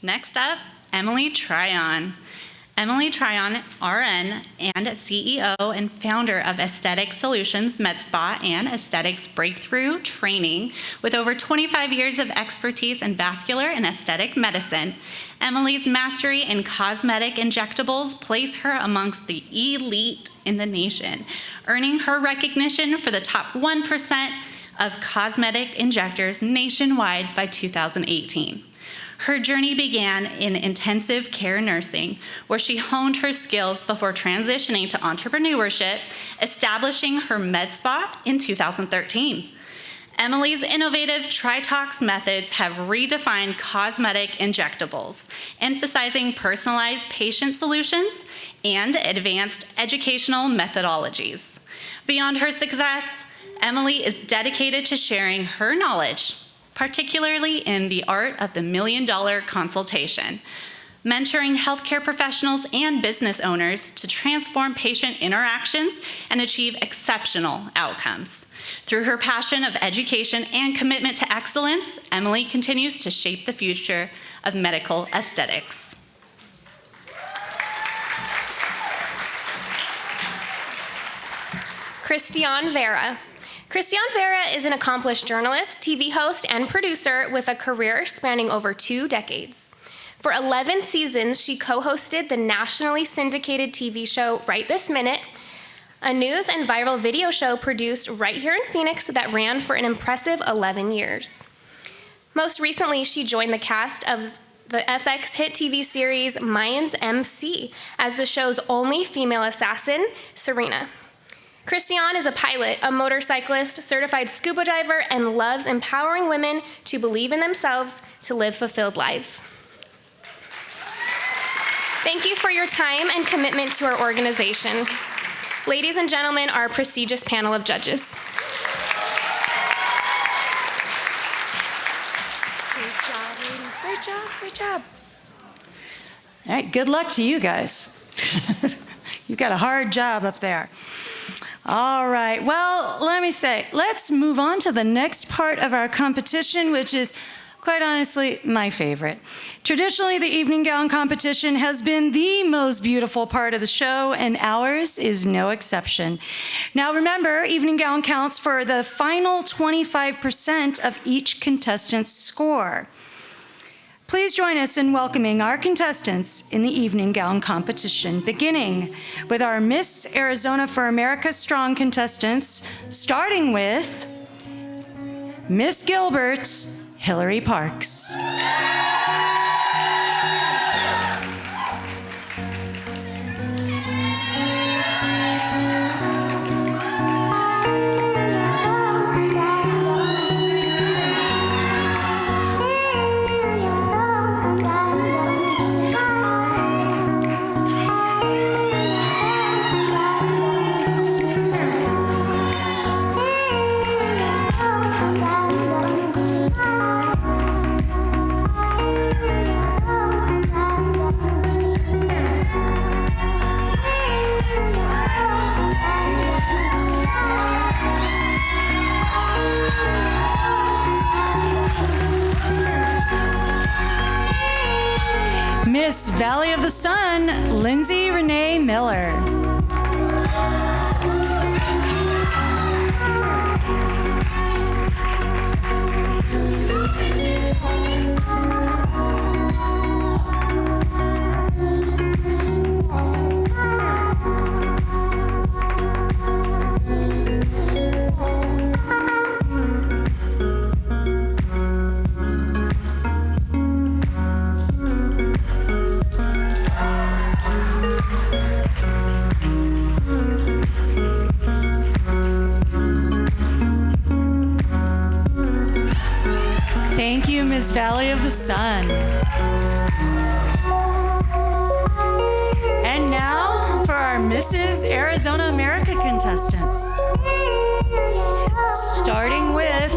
Next up, Emily Tryon. Emily Tryon, RN and CEO and founder of Aesthetic Solutions Med Spa and Aesthetics Breakthrough Training. With over 25 years of expertise in vascular and aesthetic medicine, Emily's mastery in cosmetic injectables place her amongst the elite in the nation, earning her recognition for the top 1% of cosmetic injectors nationwide by 2018. Her journey began in intensive care nursing, where she honed her skills before transitioning to entrepreneurship, establishing her med spa in 2013. Emily's innovative Tritox methods have redefined cosmetic injectables, emphasizing personalized patient solutions and advanced educational methodologies. Beyond her success, Emily is dedicated to sharing her knowledge, particularly in the art of the $1 million consultation, mentoring healthcare professionals and business owners to transform patient interactions and achieve exceptional outcomes. Through her passion of education and commitment to excellence, Emily continues to shape the future of medical aesthetics. Christiane Vera. Christiane Vera is an accomplished journalist, TV host, and producer with a career spanning over 2 decades. For 11 seasons, she co-hosted the nationally syndicated TV show Right This Minute, a news and viral video show produced right here in Phoenix that ran for an impressive 11 years. Most recently, she joined the cast of the FX hit TV series Mayans MC as the show's only female assassin, Serena. Christiane is a pilot, a motorcyclist, certified scuba diver, and loves empowering women to believe in themselves to live fulfilled lives. Thank you for your time and commitment to our organization. Ladies and gentlemen, our prestigious panel of judges. Great job, ladies. Great job, great job. All right, good luck to you guys. You've got a hard job up there. All right, well, let me say, let's move on to the next part of our competition, which is quite honestly my favorite. Traditionally, the evening gown competition has been the most beautiful part of the show, and ours is no exception. Now remember, evening gown counts for the final 25% of each contestant's score. Please join us in welcoming our contestants in the evening gown competition, beginning with our Miss Arizona for America Strong contestants, starting with Miss Gilbert, Hillary Parks. Miss Valley of the Sun, Lindsay Renee Miller. Thank you, Miss Valley of the Sun. And now for our Mrs. Arizona America contestants. Starting with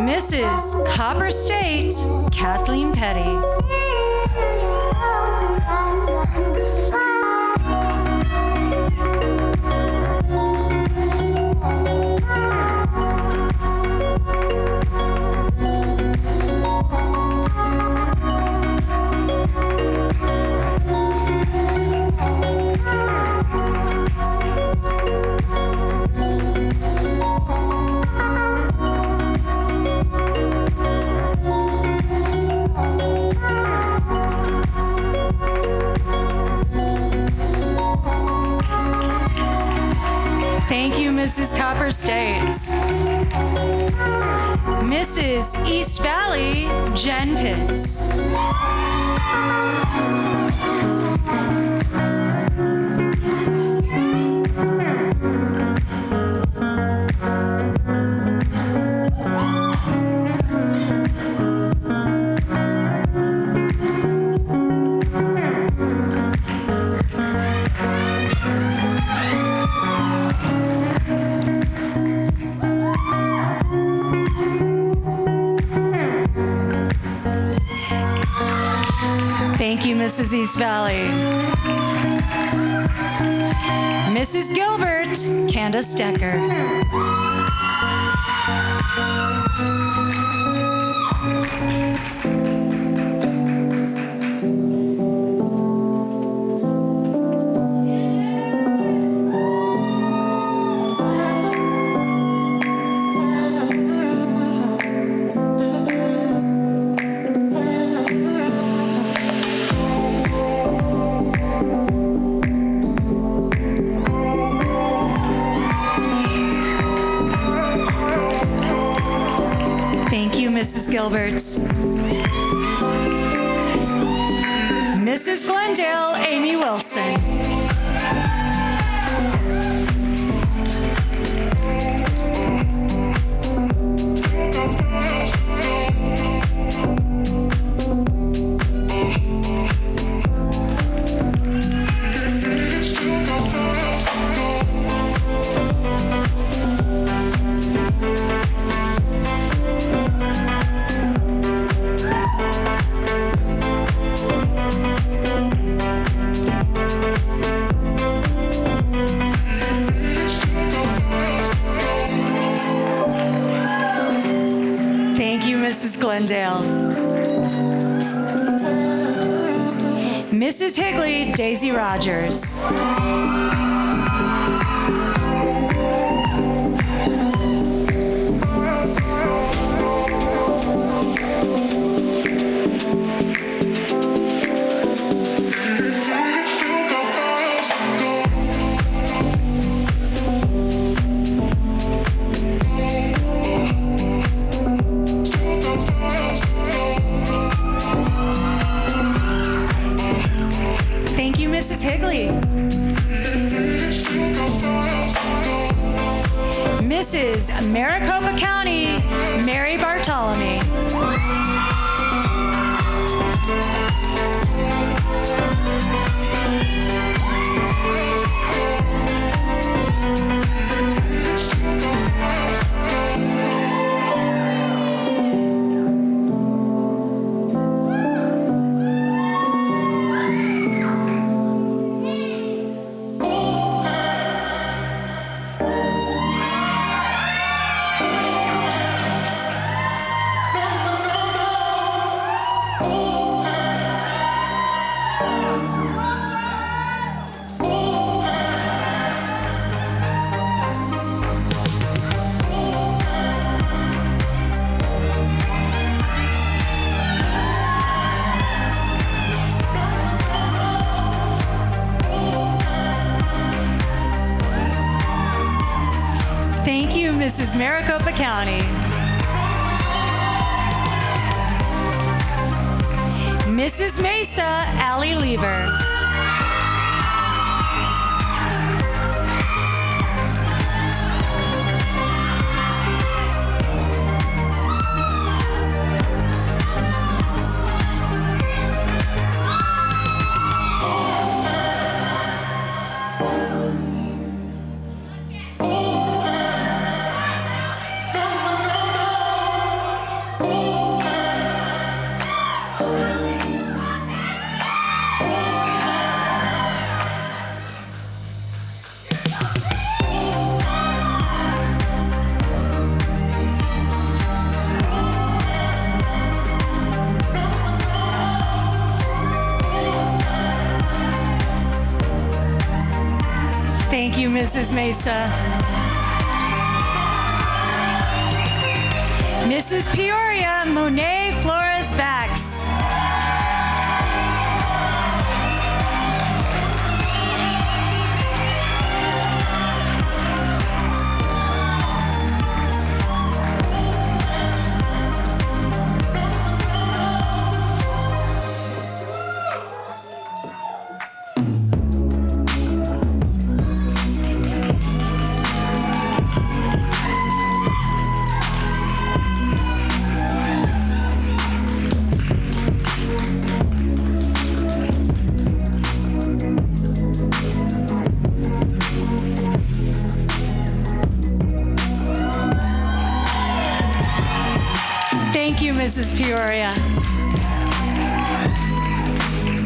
Mrs. Copper State, Kathleen Petty. Thank you, Mrs. Copper State. Mrs. East Valley, Jen Pitts. Thank you, Mrs. East Valley. Mrs. Gilbert, Candace Decker. Mrs. Gilbert. Mrs. Glendale, Amy Wilson. Mrs. Glendale. Mrs. Higley, Daisy Rogers. Mrs. Higley. Mrs. Maricopa County, Mary Bartolome. Thank you, Mrs. Maricopa County. Mrs. Mesa, Allie Lever. Thank you, Mrs. Mesa. Mrs. Peoria, Monet Flores Bax. Thank you, Mrs. Peoria.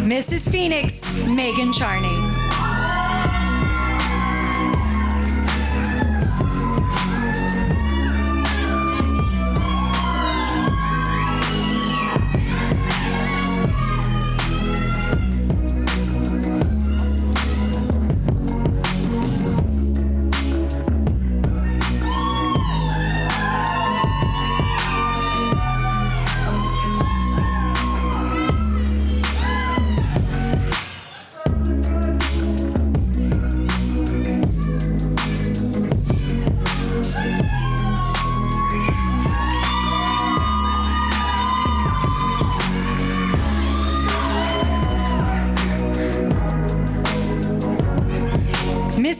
Mrs. Phoenix, Megan Charney.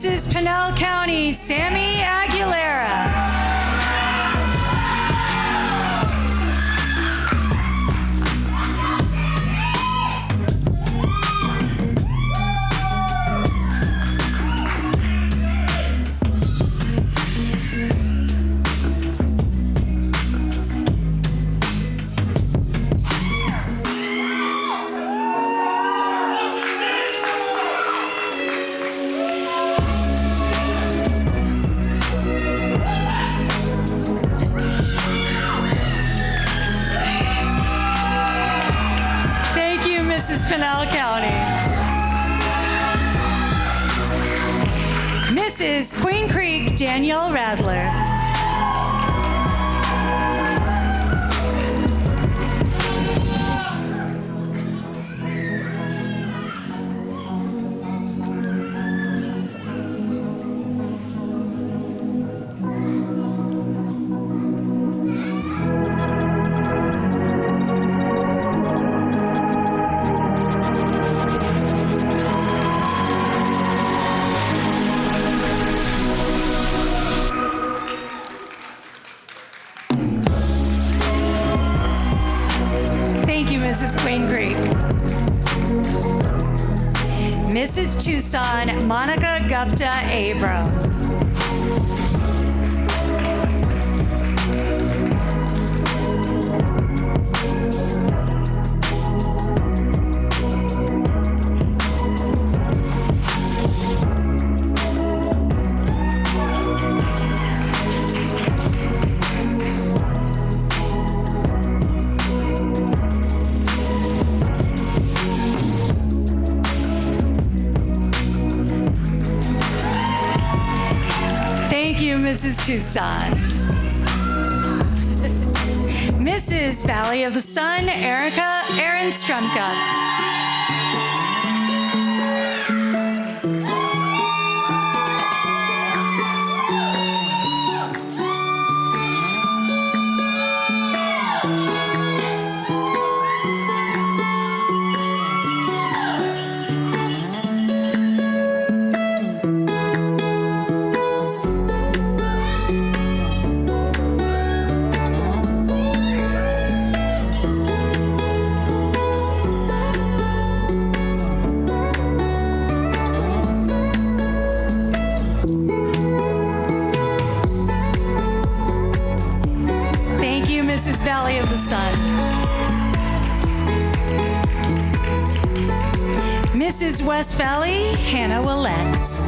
Mrs. Pinell County, Sammy Aguilera. Mrs. Pinell County. Mrs. Queen Creek, Danielle Radler. Mrs. Queen Creek. Mrs. Tucson, Monica Gupta Abram. Mrs. Tucson. Mrs. Valley of the Sun, Erin Strumka. Mrs. Valley of the Sun. Mrs. West Valley, Hannah Willette.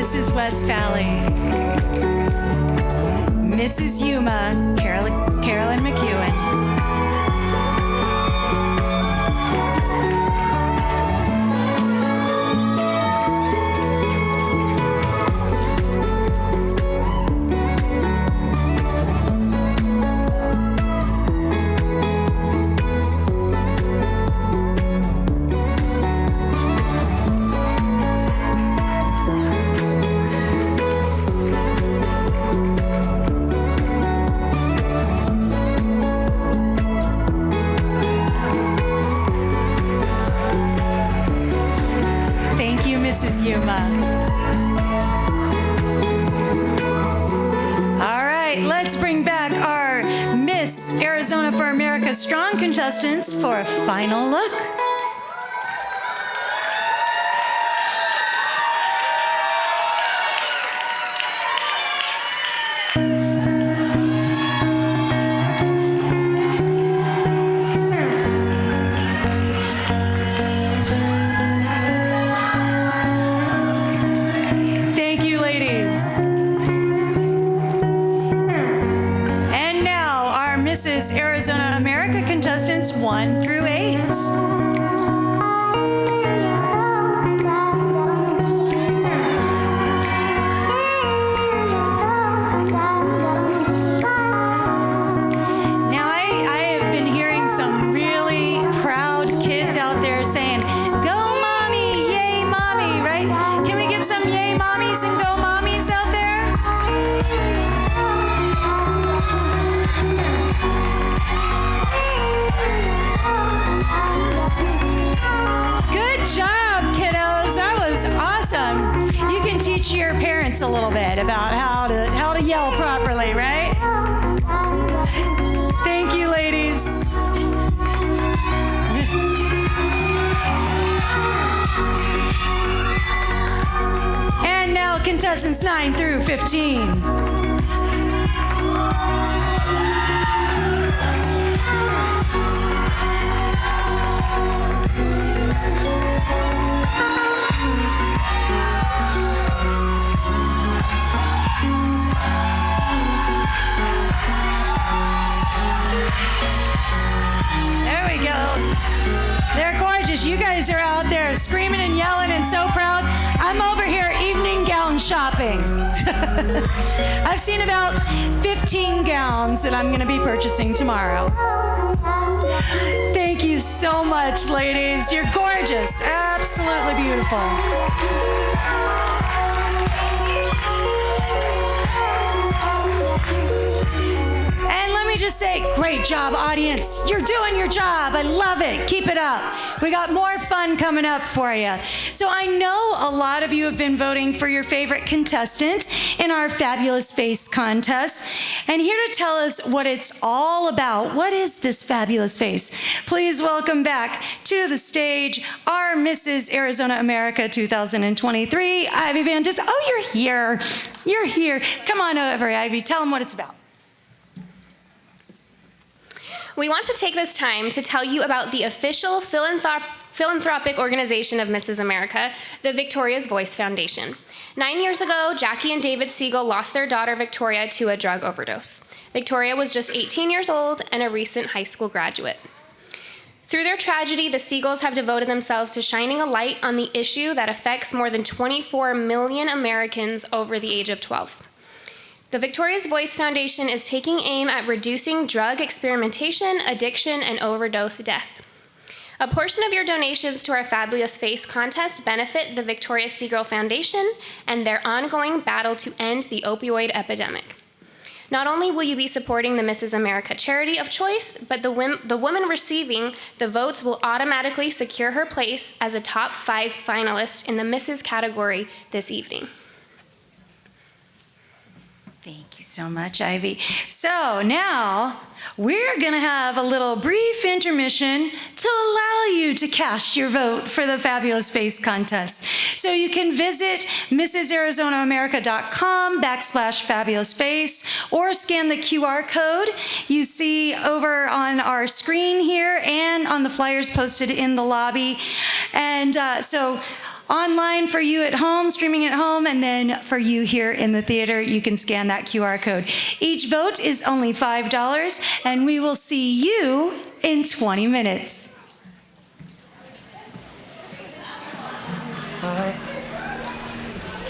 Mrs. West Valley. Mrs. Yuma, Carolyn McEwen. Mrs. Yuma. All right, let's bring back our Miss Arizona for America Strong contestants for a final look. Arizona 1 through 8. Your parents a little bit about how to yell properly, right? Thank you, ladies. And now contestants 9 through 15. You guys are out there screaming and yelling and so proud. I'm over here evening gown shopping. I've seen about 15 gowns that I'm going to be purchasing tomorrow. Thank you so much, ladies. You're gorgeous. Absolutely beautiful. Let me just say, great job, audience. You're doing your job. I love it. Keep it up. We got more fun coming up for you. So I know a lot of you have been voting for your favorite contestant in our Fabulous Face contest. And here to tell us what it's all about, what is this Fabulous Face? Please welcome back to the stage our Mrs. Arizona America 2023, Ivy Van Dis. Oh, you're here. You're here. Come on over, Ivy. Tell them what it's about. We want to take this time to tell you about the official philanthropic organization of Mrs. America, the Victoria's Voice Foundation. 9 years ago, Jackie and David Siegel lost their daughter Victoria to a drug overdose. Victoria was just 18 years old and a recent high school graduate. Through their tragedy, the Siegels have devoted themselves to shining a light on the issue that affects more than 24 million Americans over the age of 12. The Victoria's Voice Foundation is taking aim at reducing drug experimentation, addiction, and overdose death. A portion of your donations to our Fabulous Face contest benefit the Victoria Siegel Foundation and their ongoing battle to end the opioid epidemic. Not only will you be supporting the Mrs. America charity of choice, but the woman receiving the votes will automatically secure her place as a top 5 finalist in the Mrs. category this evening. Thank you so much, Ivy. So now we're going to have a little brief intermission to allow you to cast your vote for the Fabulous Face contest. So you can visit mrsarizonaamerica.com/fabulousface or scan the QR code you see over on our screen here and on the flyers posted in the lobby. And so online for you at home, streaming at home, and then for you here in the theater, you can scan that QR code. Each vote is only $5, and we will see you in 20 minutes. I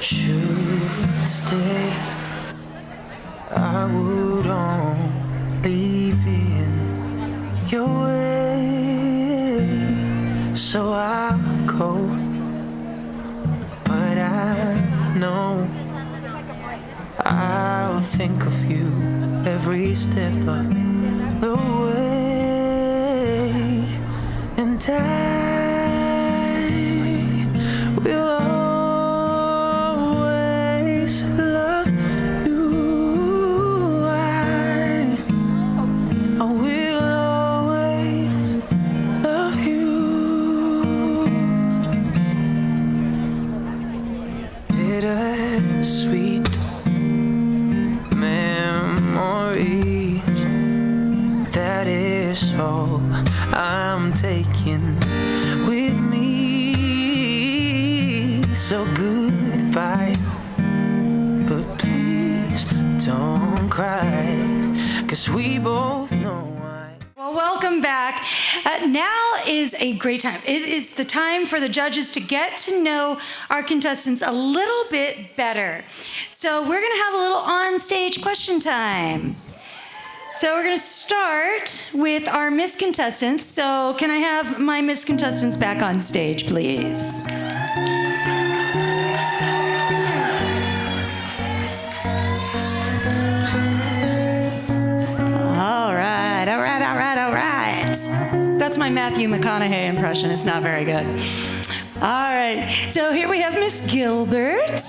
should stay, I would only be in your way, so I'll go. But I know I'll think of you every step of the way, and I will always love you. I will always love you. Bittersweet memories, that is all I'm taking with me. So goodbye, but please don't cry, 'cause we both know Well, welcome back. Now is a great time. It is the time for the judges to get to know our contestants a little bit better. So we're going to have a little on-stage question time. So we're going to start with our Miss Contestants. So can I have my Miss Contestants back on stage, please? All right. That's my Matthew McConaughey impression. It's not very good. All right. So here we have Miss Gilbert.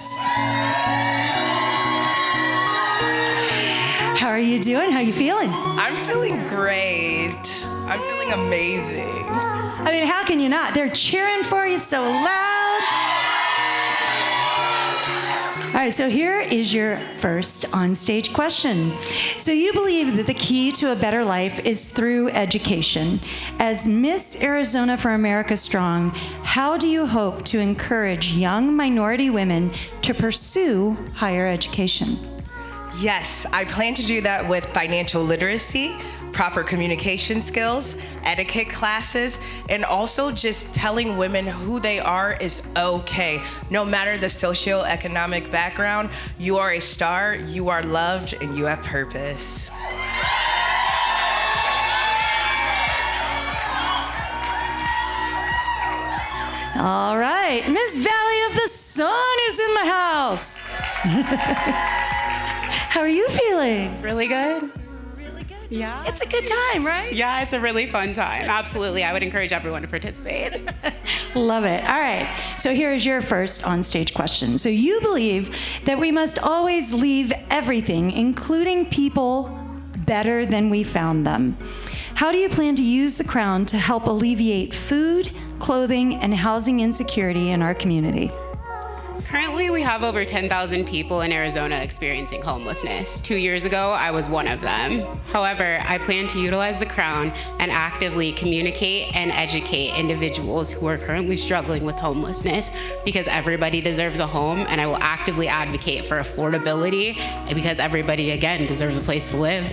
How are you doing? How are you feeling? I'm feeling great. I'm feeling amazing. I mean, how can you not? They're cheering for you so loud. All right, so here is your first on-stage question. So you believe that the key to a better life is through education. As Miss Arizona for America Strong, how do you hope to encourage young minority women to pursue higher education? Yes, I plan to do that with financial literacy, proper communication skills, etiquette classes, and also just telling women who they are is okay. No matter the socioeconomic background, you are a star, you are loved, and you have purpose. All right, Miss Valley of the Sun is in the house. How are you feeling? Really good. Really good? Yeah. It's a good time, right? Yeah, it's a really fun time. Absolutely. I would encourage everyone to participate. Love it. All right. So here is your first on-stage question. So you believe that we must always leave everything, including people, better than we found them. How do you plan to use the crown to help alleviate food, clothing, and housing insecurity in our community? Currently, we have over 10,000 people in Arizona experiencing homelessness. 2 years ago, I was one of them. However, I plan to utilize the crown and actively communicate and educate individuals who are currently struggling with homelessness, because everybody deserves a home, and I will actively advocate for affordability because everybody, again, deserves a place to live.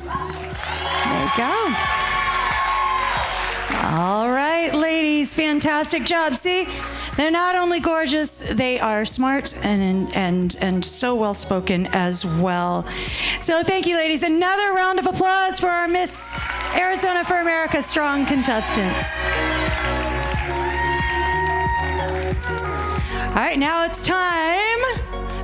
There you go. All right, ladies, fantastic job. See, they're not only gorgeous, they are smart and so well-spoken as well. So thank you, ladies. Another round of applause for our Miss Arizona for America Strong contestants. All right, now it's time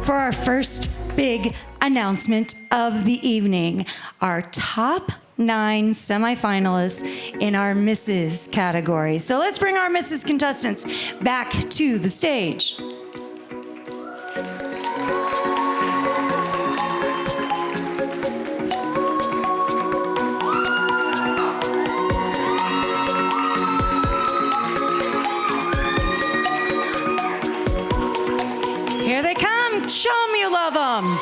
for our first big announcement of the evening. Our top 9 semifinalists in our Mrs. category. So let's bring our Mrs. contestants back to the stage. Here they come. Show them you love them.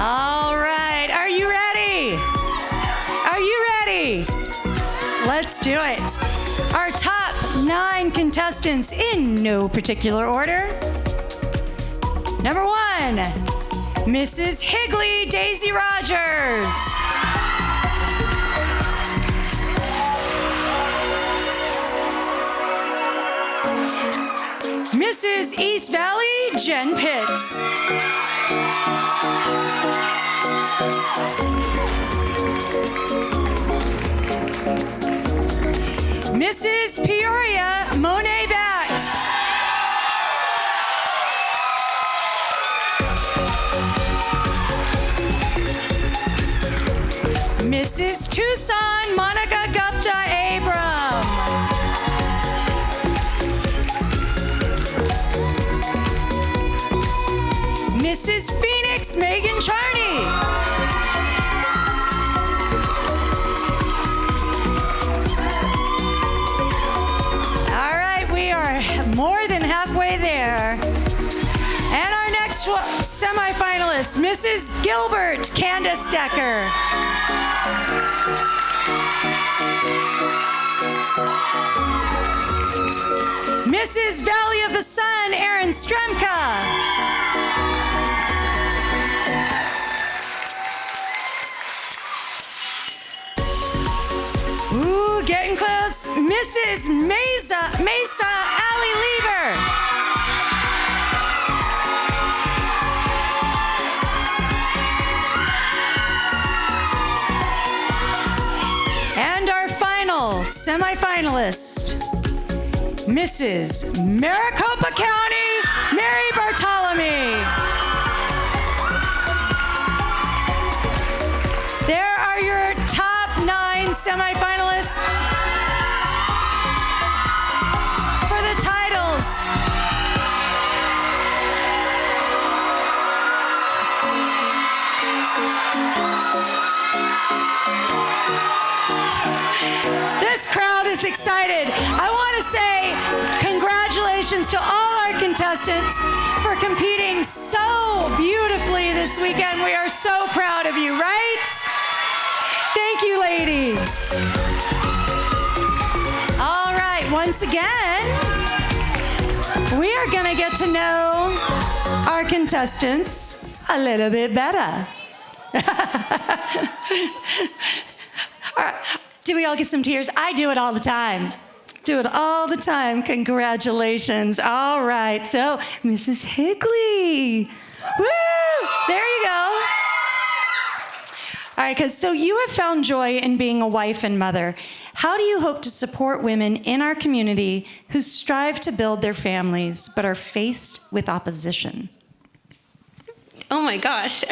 All right, are you ready? Are you ready? Let's do it. Our top 9 contestants in no particular order. Number 1, Mrs. Higley Daisy Rogers. Mrs. East Valley Jen Pitts. Mrs. Peoria Monet Bax. Mrs. Tucson Monica Gupta Abram. Mrs. Phoenix Megan Charney. All right, we are more than halfway there. And our next semifinalist semifinalist, Mrs. Gilbert Candace Decker. Mrs. Valley of the Sun, Erin Stremka. Ooh, getting close. Mrs. Mesa, Allie Lieber. And our final semifinalist, Mrs. Maricopa County, Mary Bartolome. There are your top 9 semifinalists for the titles. This crowd is excited. I want to say congratulations to all our contestants for competing so beautifully this weekend. We are so proud of you, right? Thank you, ladies. All right, once again, we are going to get to know our contestants a little bit better. All right. Do we all get some tears? I do it all the time. Do it all the time. Congratulations. All right. So, Mrs. Higley. Woo! There you go. All right, so you have found joy in being a wife and mother. How do you hope to support women in our community who strive to build their families but are faced with opposition? Oh my gosh.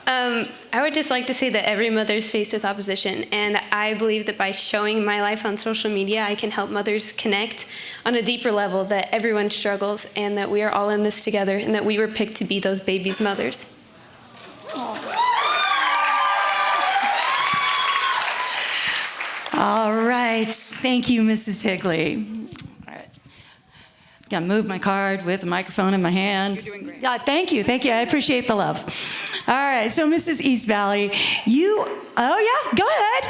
I would just like to say that every mother is faced with opposition, and I believe that by showing my life on social media, I can help mothers connect on a deeper level that everyone struggles and that we are all in this together and that we were picked to be those babies' mothers. All right. Thank you, Mrs. Higley. All right. Gotta move my card with the microphone in my hand. You're doing great. Thank you. Thank you. I appreciate the love. All right. So, Mrs. East Valley, oh, yeah, go ahead.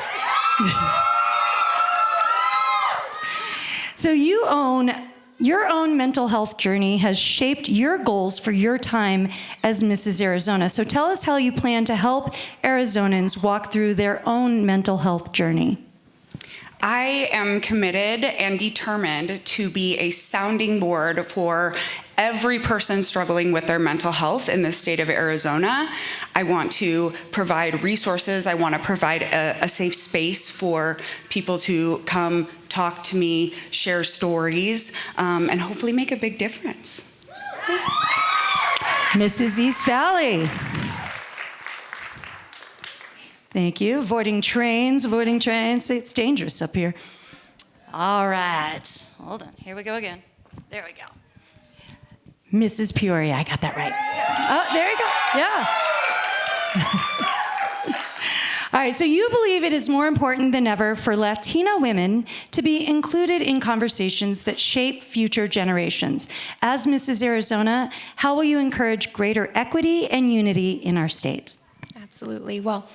So, your own mental health journey has shaped your goals for your time as Mrs. Arizona. So, tell us how you plan to help Arizonans walk through their own mental health journey. I am committed and determined to be a sounding board for every person struggling with their mental health in the state of Arizona. I want to provide resources. I want to provide a safe space for people to come talk to me, share stories, and hopefully make a big difference. Mrs. East Valley. Thank you. Avoiding trains. It's dangerous up here. All right. Hold on. Here we go again. There we go. Mrs. Peoria. I got that right. Oh, there you go. Yeah. All right. So you believe it is more important than ever for Latina women to be included in conversations that shape future generations. As Mrs. Arizona, how will you encourage greater equity and unity in our state? Absolutely. Well,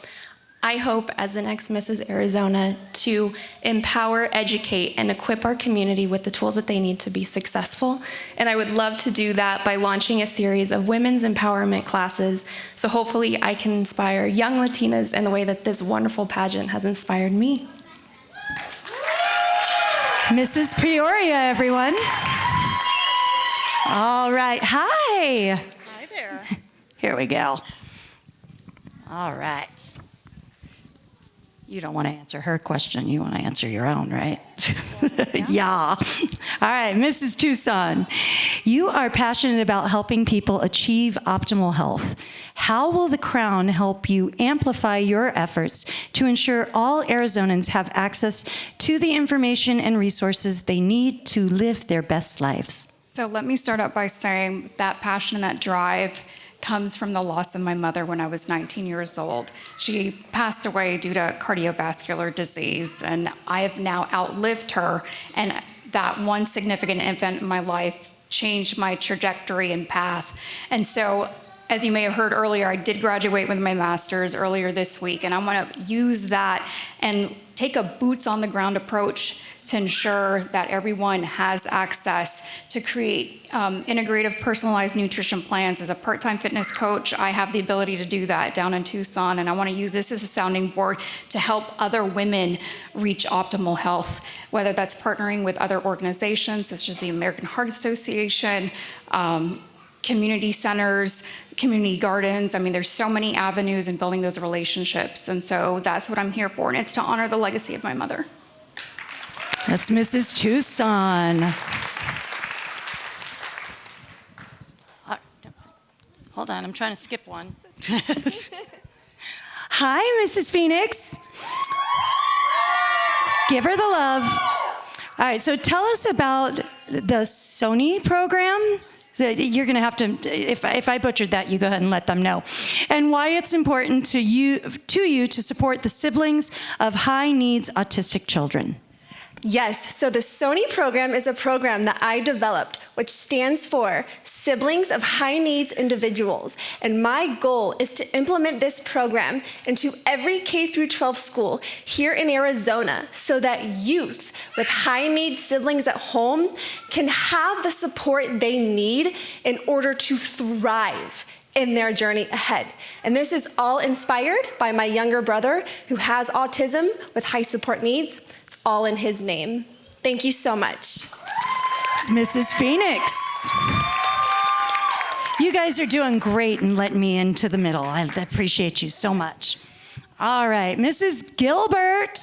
I hope as the next Mrs. Arizona to empower, educate, and equip our community with the tools that they need to be successful. And I would love to do that by launching a series of women's empowerment classes. So hopefully I can inspire young Latinas in the way that this wonderful pageant has inspired me. Mrs. Peoria, everyone. All right. Hi. Hi there. Here we go. All right. You don't want to answer her question. You want to answer your own, right? Yeah. All right, Mrs. Tucson. You are passionate about helping people achieve optimal health. How will the Crown help you amplify your efforts to ensure all Arizonans have access to the information and resources they need to live their best lives? So let me start out by saying that passion and that drive comes from the loss of my mother when I was 19 years old. She passed away due to cardiovascular disease, and I have now outlived her, and that one significant event in my life changed my trajectory and path. And so as you may have heard earlier, I did graduate with my master's earlier this week, and I want to use that and take a boots on the ground approach to ensure that everyone has access to create integrative, personalized nutrition plans. As a part-time fitness coach, I have the ability to do that down in Tucson, and I want to use this as a sounding board to help other women reach optimal health, whether that's partnering with other organizations such as the American Heart Association, community centers, community gardens. I mean, there's so many avenues in building those relationships, and so that's what I'm here for, and it's to honor the legacy of my mother. That's Mrs. Tucson. Hold on, I'm trying to skip one. Hi, Mrs. Phoenix. Give her the love. All right, so tell us about the Sony program. You're going to have to, if I butchered that, you go ahead and let them know. And why it's important to you to support the siblings of high needs autistic children. Yes, so the Sony program is a program that I developed, which stands for Siblings of High Needs Individuals. And my goal is to implement this program into every K-12 school here in Arizona so that youth with high needs siblings at home can have the support they need in order to thrive in their journey ahead. And this is all inspired by my younger brother who has autism with high support needs. It's all in his name. Thank you so much. It's Mrs. Phoenix. You guys are doing great and letting me into the middle. I appreciate you so much. All right, Mrs. Gilbert.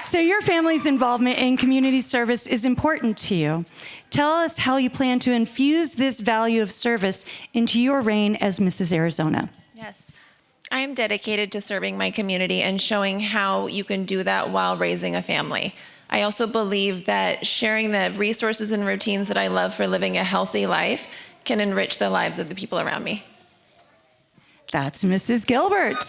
So your family's involvement in community service is important to you. Tell us how you plan to infuse this value of service into your reign as Mrs. Arizona. Yes. I am dedicated to serving my community and showing how you can do that while raising a family. I also believe that sharing the resources and routines that I love for living a healthy life can enrich the lives of the people around me. That's Mrs. Gilbert.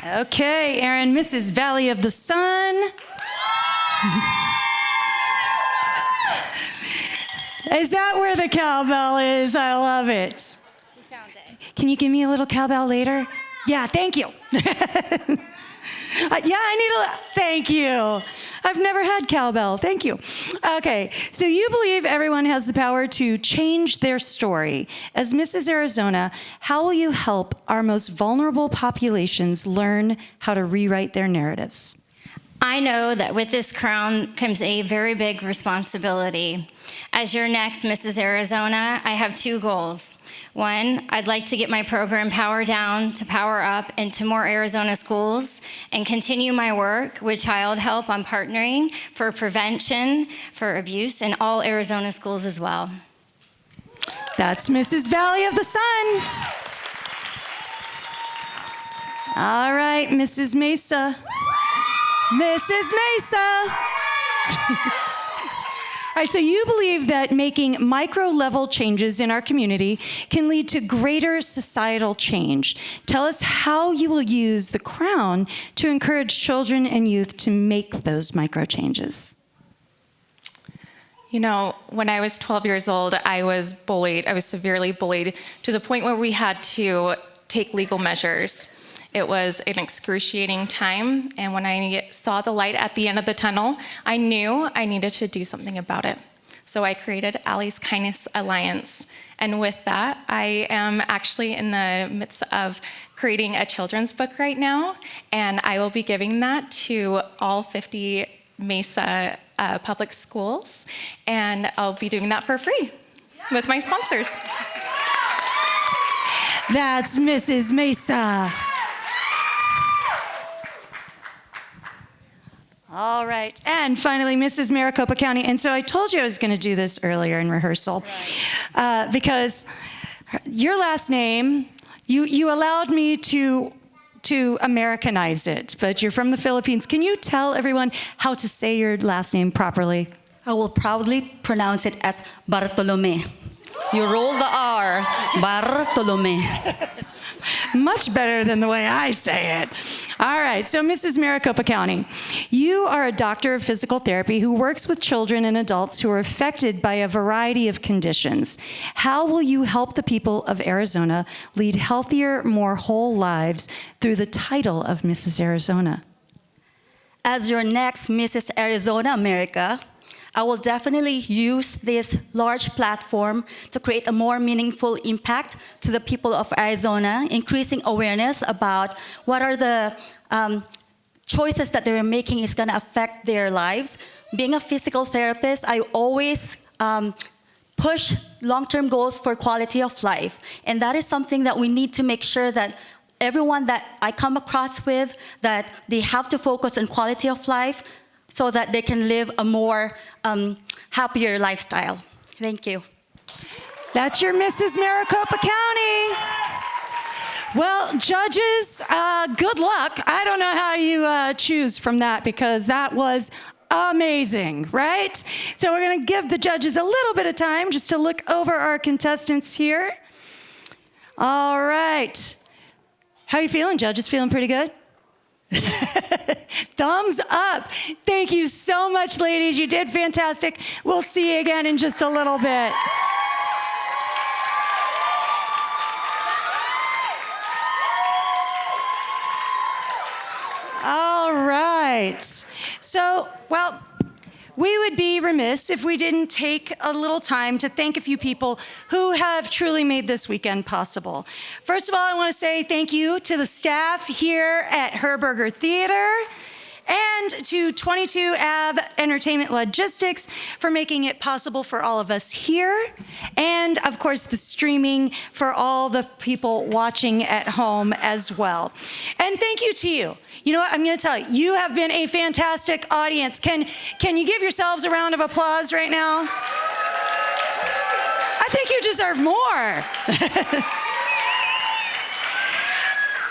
Okay, Erin, Mrs. Valley of the Sun. Is that where the cowbell is? I love it. We found it. Can you give me a little cowbell later? Yeah, thank you. Thank you. I've never had cowbell. Thank you. Okay, so you believe everyone has the power to change their story. As Mrs. Arizona, how will you help our most vulnerable populations learn how to rewrite their narratives? I know that with this crown comes a very big responsibility. As your next Mrs. Arizona, I have two goals. One, I'd like to get my program Power Down to Power Up into more Arizona schools and continue my work with Child Help on partnering for prevention for abuse in all Arizona schools as well. That's Mrs. Valley of the Sun. All right, Mrs. Mesa. Mrs. Mesa. All right, so you believe that making micro-level changes in our community can lead to greater societal change. Tell us how you will use the crown to encourage children and youth to make those micro-changes. You know, when I was 12 years old, I was bullied. I was severely bullied to the point where we had to take legal measures. It was an excruciating time, and when I saw the light at the end of the tunnel, I knew I needed to do something about it. So I created Allie's Kindness Alliance, and with that, I am actually in the midst of creating a children's book right now, and I will be giving that to all 50 Mesa public schools, and I'll be doing that for free with my sponsors. That's Mrs. Mesa. All right, and finally, Mrs. Maricopa County. And so I told you I was going to do this earlier in rehearsal, because your last name, you allowed me to Americanize it, but you're from the Philippines. Can you tell everyone how to say your last name properly? I will proudly pronounce it as Bartolome. You roll the R, Bartolome. Much better than the way I say it. All right, so Mrs. Maricopa County, you are a doctor of physical therapy who works with children and adults who are affected by a variety of conditions. How will you help the people of Arizona lead healthier, more whole lives through the title of Mrs. Arizona? As your next Mrs. Arizona America, I will definitely use this large platform to create a more meaningful impact to the people of Arizona, increasing awareness about what are the choices that they're making is going to affect their lives. Being a physical therapist, I always push long-term goals for quality of life. And that is something that we need to make sure that everyone that I come across with, that they have to focus on quality of life so that they can live a more happier lifestyle. Thank you. That's your Mrs. Maricopa County. Well, judges, good luck. I don't know how you choose from that because that was amazing, right? So we're going to give the judges a little bit of time just to look over our contestants here. All right. How are you feeling, judges? Feeling pretty good? Thumbs up. Thank you so much, ladies. You did fantastic. We'll see you again in just a little bit. All right. So, well, we would be remiss if we didn't take a little time to thank a few people who have truly made this weekend possible. First of all, I want to say thank you to the staff here at Herberger Theater and to 22 AB Entertainment Logistics for making it possible for all of us here, and of course the streaming for all the people watching at home as well. And thank you to you. You know what, I'm gonna tell you, you have been a fantastic audience. Can you give yourselves a round of applause right now? I think you deserve more.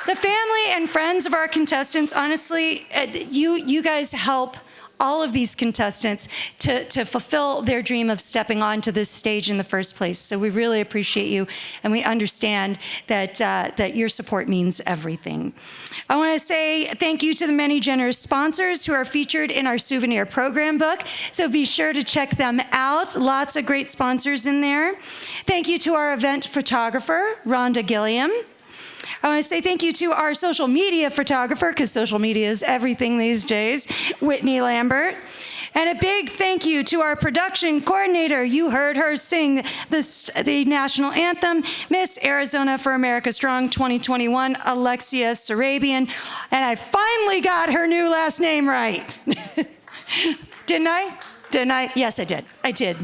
The family and friends of our contestants, honestly, you guys help all of these contestants to fulfill their dream of stepping onto this stage in the first place. So we really appreciate you, and we understand that your support means everything. I want to say thank you to the many generous sponsors who are featured in our souvenir program book, so be sure to check them out. Lots of great sponsors in there. Thank you to our event photographer, Rhonda Gilliam. I want to say thank you to our social media photographer, because social media is everything these days, Whitney Lambert. And a big thank you to our production coordinator. You heard her sing the national anthem, Miss Arizona for America Strong 2021, Alexia Sarabian. And I finally got her new last name right. Didn't I? Didn't I? Yes, I did. I did.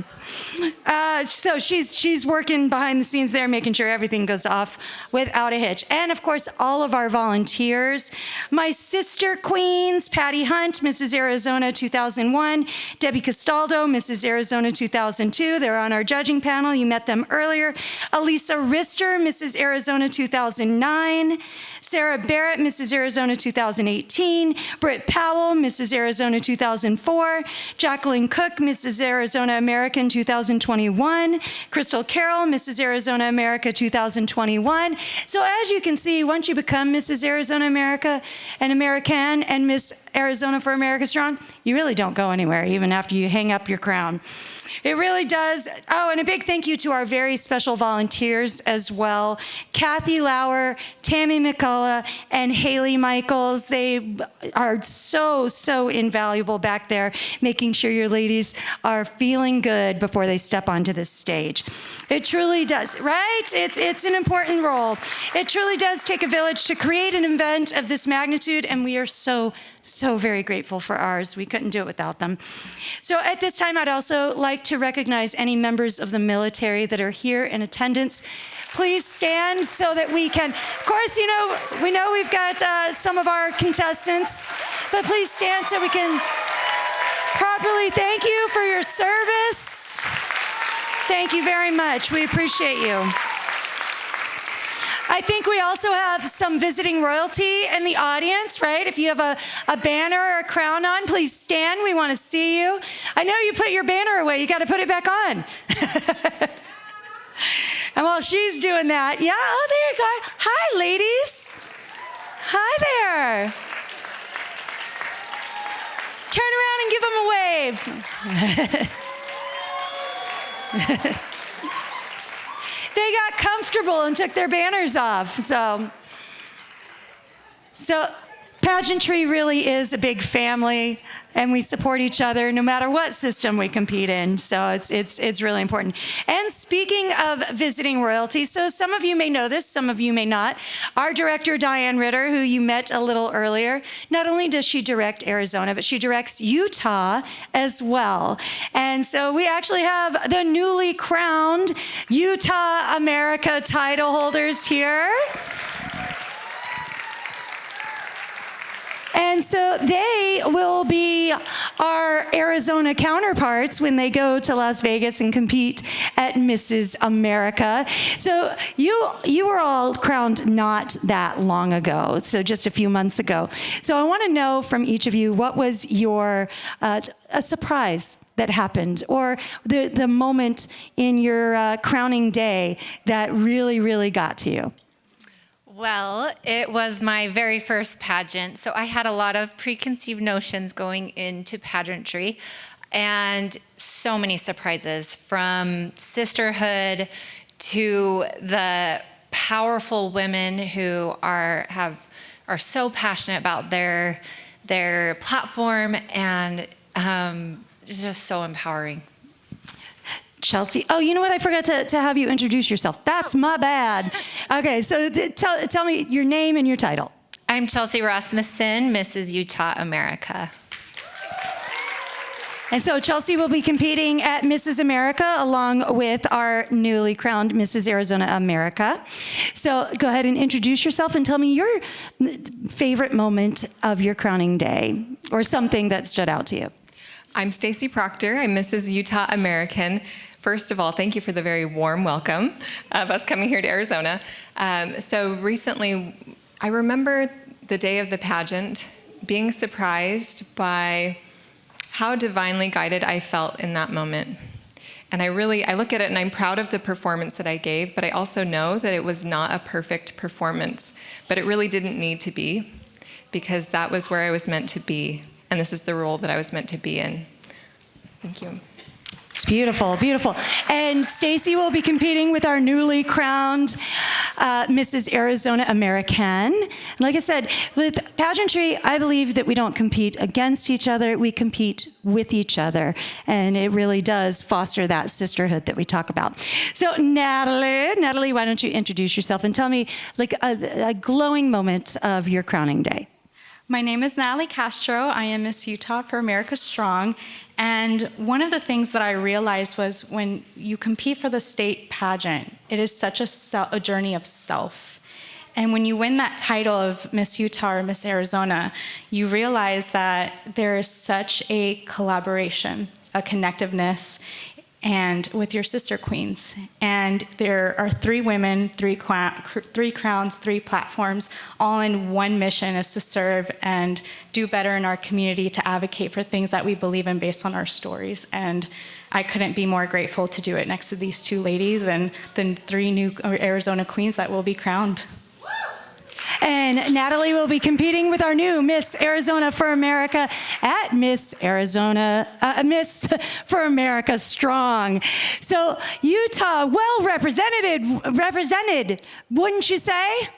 So she's working behind the scenes there, making sure everything goes off without a hitch. And of course, all of our volunteers, my sister queens, Patty Hunt, Mrs. Arizona 2001, Debbie Castaldo, Mrs. Arizona 2002. They're on our judging panel. You met them earlier. Elisa Rister, Mrs. Arizona 2009. Sarah Barrett, Mrs. Arizona 2018. Britt Powell, Mrs. Arizona 2004. Jacqueline Cook, Mrs. Arizona American 2021. Crystal Carroll, Mrs. Arizona America 2021. So as you can see, once you become Mrs. Arizona America and American and Miss Arizona for America Strong, you really don't go anywhere, even after you hang up your crown. It really does. Oh, and a big thank you to our very special volunteers as well. Kathy Lauer, Tammy McCullough, and Haley Michaels. They are so invaluable back there, making sure your ladies are feeling good before they step onto this stage. It truly does, right? It's an important role. It truly does take a village to create an event of this magnitude, and we are so very grateful for ours. We couldn't do it without them. So at this time, I'd also like to recognize any members of the military that are here in attendance. Please stand so that we can, of course, we know we've got some of our contestants, but please stand so we can properly thank you for your service. Thank you very much. We appreciate you. I think we also have some visiting royalty in the audience, right? If you have a banner or a crown on, please stand. We want to see you. I know you put your banner away. You got to put it back on. And while she's doing that, yeah, oh, there you go. Hi, ladies. Hi there. wave. They got comfortable and took their banners off. So pageantry really is a big family, and we support each other no matter what system we compete in. So it's really important. And speaking of visiting royalty, so some of you may know this, some of you may not. Our director, Diane Ritter, who you met a little earlier, not only does she direct Arizona, but she directs Utah as well. And so we actually have the newly crowned Utah America title holders here. And so they will be our Arizona counterparts when they go to Las Vegas and compete at Mrs. America. So you were all crowned not that long ago, so just a few months ago. So I want to know from each of you, what was your a surprise that happened, or the moment in your crowning day that really, really got to you? Well, it was my very first pageant, so I had a lot of preconceived notions going into pageantry, and so many surprises, from sisterhood to the powerful women who are so passionate about their platform, and just so empowering. Chelsea. Oh, you know what? I forgot to have you introduce yourself. That's my bad. Okay, so tell me your name and your title. I'm Chelsea Rasmussen, Mrs. Utah America. And so Chelsea will be competing at Mrs. America along with our newly crowned Mrs. Arizona America. So go ahead and introduce yourself and tell me your favorite moment of your crowning day, or something that stood out to you. I'm Stacy Proctor. I'm Mrs. Utah American. First of all, thank you for the very warm welcome of us coming here to Arizona. So recently, I remember the day of the pageant being surprised by how divinely guided I felt in that moment. And I look at it and I'm proud of the performance that I gave, but I also know that it was not a perfect performance, but it really didn't need to be, because that was where I was meant to be. And this is the role that I was meant to be in. Thank you. It's beautiful, beautiful. And Stacy will be competing with our newly crowned Mrs. Arizona American. Like I said, with pageantry, I believe that we don't compete against each other, we compete with each other. And it really does foster that sisterhood that we talk about. So Natalie, why don't you introduce yourself and tell me like a glowing moment of your crowning day? My name is Natalie Castro. I am Miss Utah for America Strong. And one of the things that I realized was when you compete for the state pageant, it is such a journey of self. And when you win that title of Miss Utah or Miss Arizona, you realize that there is such a collaboration, a connectiveness, and with your sister queens. And there are 3 women, 3 crowns, 3 platforms, all in one mission, is to serve and do better in our community, to advocate for things that we believe in based on our stories. And I couldn't be more grateful to do it next to these 2 ladies and the 3 new Arizona queens that will be crowned. And Natalie will be competing with our new Miss Arizona for America at Miss for America Strong. So Utah, well represented, wouldn't you say?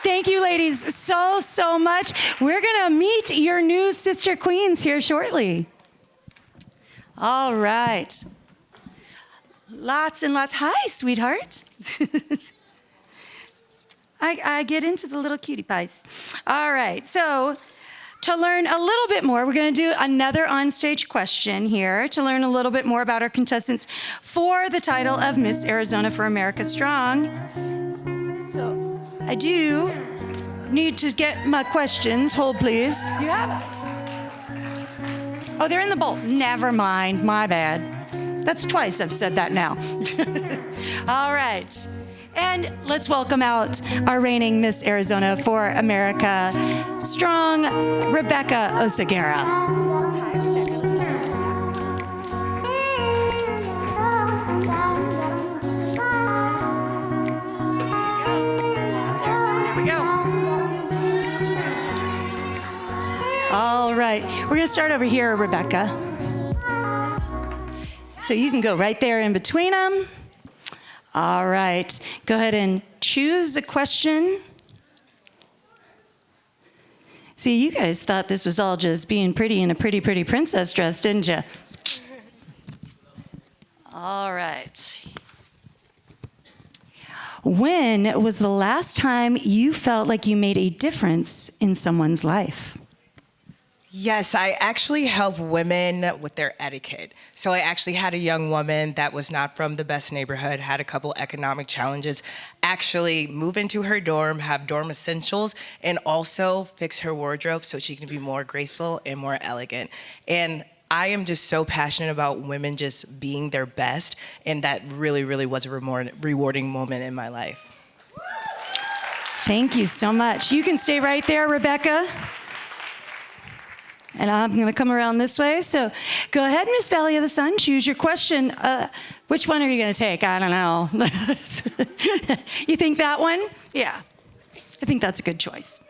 Thank you, ladies, so much. We're gonna meet your new sister queens here shortly. All right. Lots and lots. Hi, sweetheart. I get into the little cutie pies. All right, so to learn a little bit more, we're going to do another onstage question here to learn a little bit more about our contestants for the title of Miss Arizona for America Strong. So I do need to get my questions. Hold, please. You have it? Oh, they're in the bowl. Never mind, my bad. That's twice I've said that now. All right. And let's welcome out our reigning Miss Arizona for America Strong, Rebecca Oseguera. There we go. All right. right, we're going to start over here, Rebecca. So you can go right there in between them. All right, go ahead and choose a question. See, you guys thought this was all just being pretty in a pretty, pretty princess dress, didn't you? All right. When was the last time you felt like you made a difference in someone's life? Yes, I actually help women with their etiquette. So I actually had a young woman that was not from the best neighborhood, had a couple economic challenges, actually move into her dorm, have dorm essentials, and also fix her wardrobe so she can be more graceful and more elegant. And I am just so passionate about women just being their best, and that really, really was a rewarding moment in my life. Thank you so much. You can stay right there, Rebecca. And I'm going to come around this way. So go ahead, Miss Valley of the Sun. Choose your question. Which one are you going to take? I don't know. You think that one? Yeah. I think that's a good choice.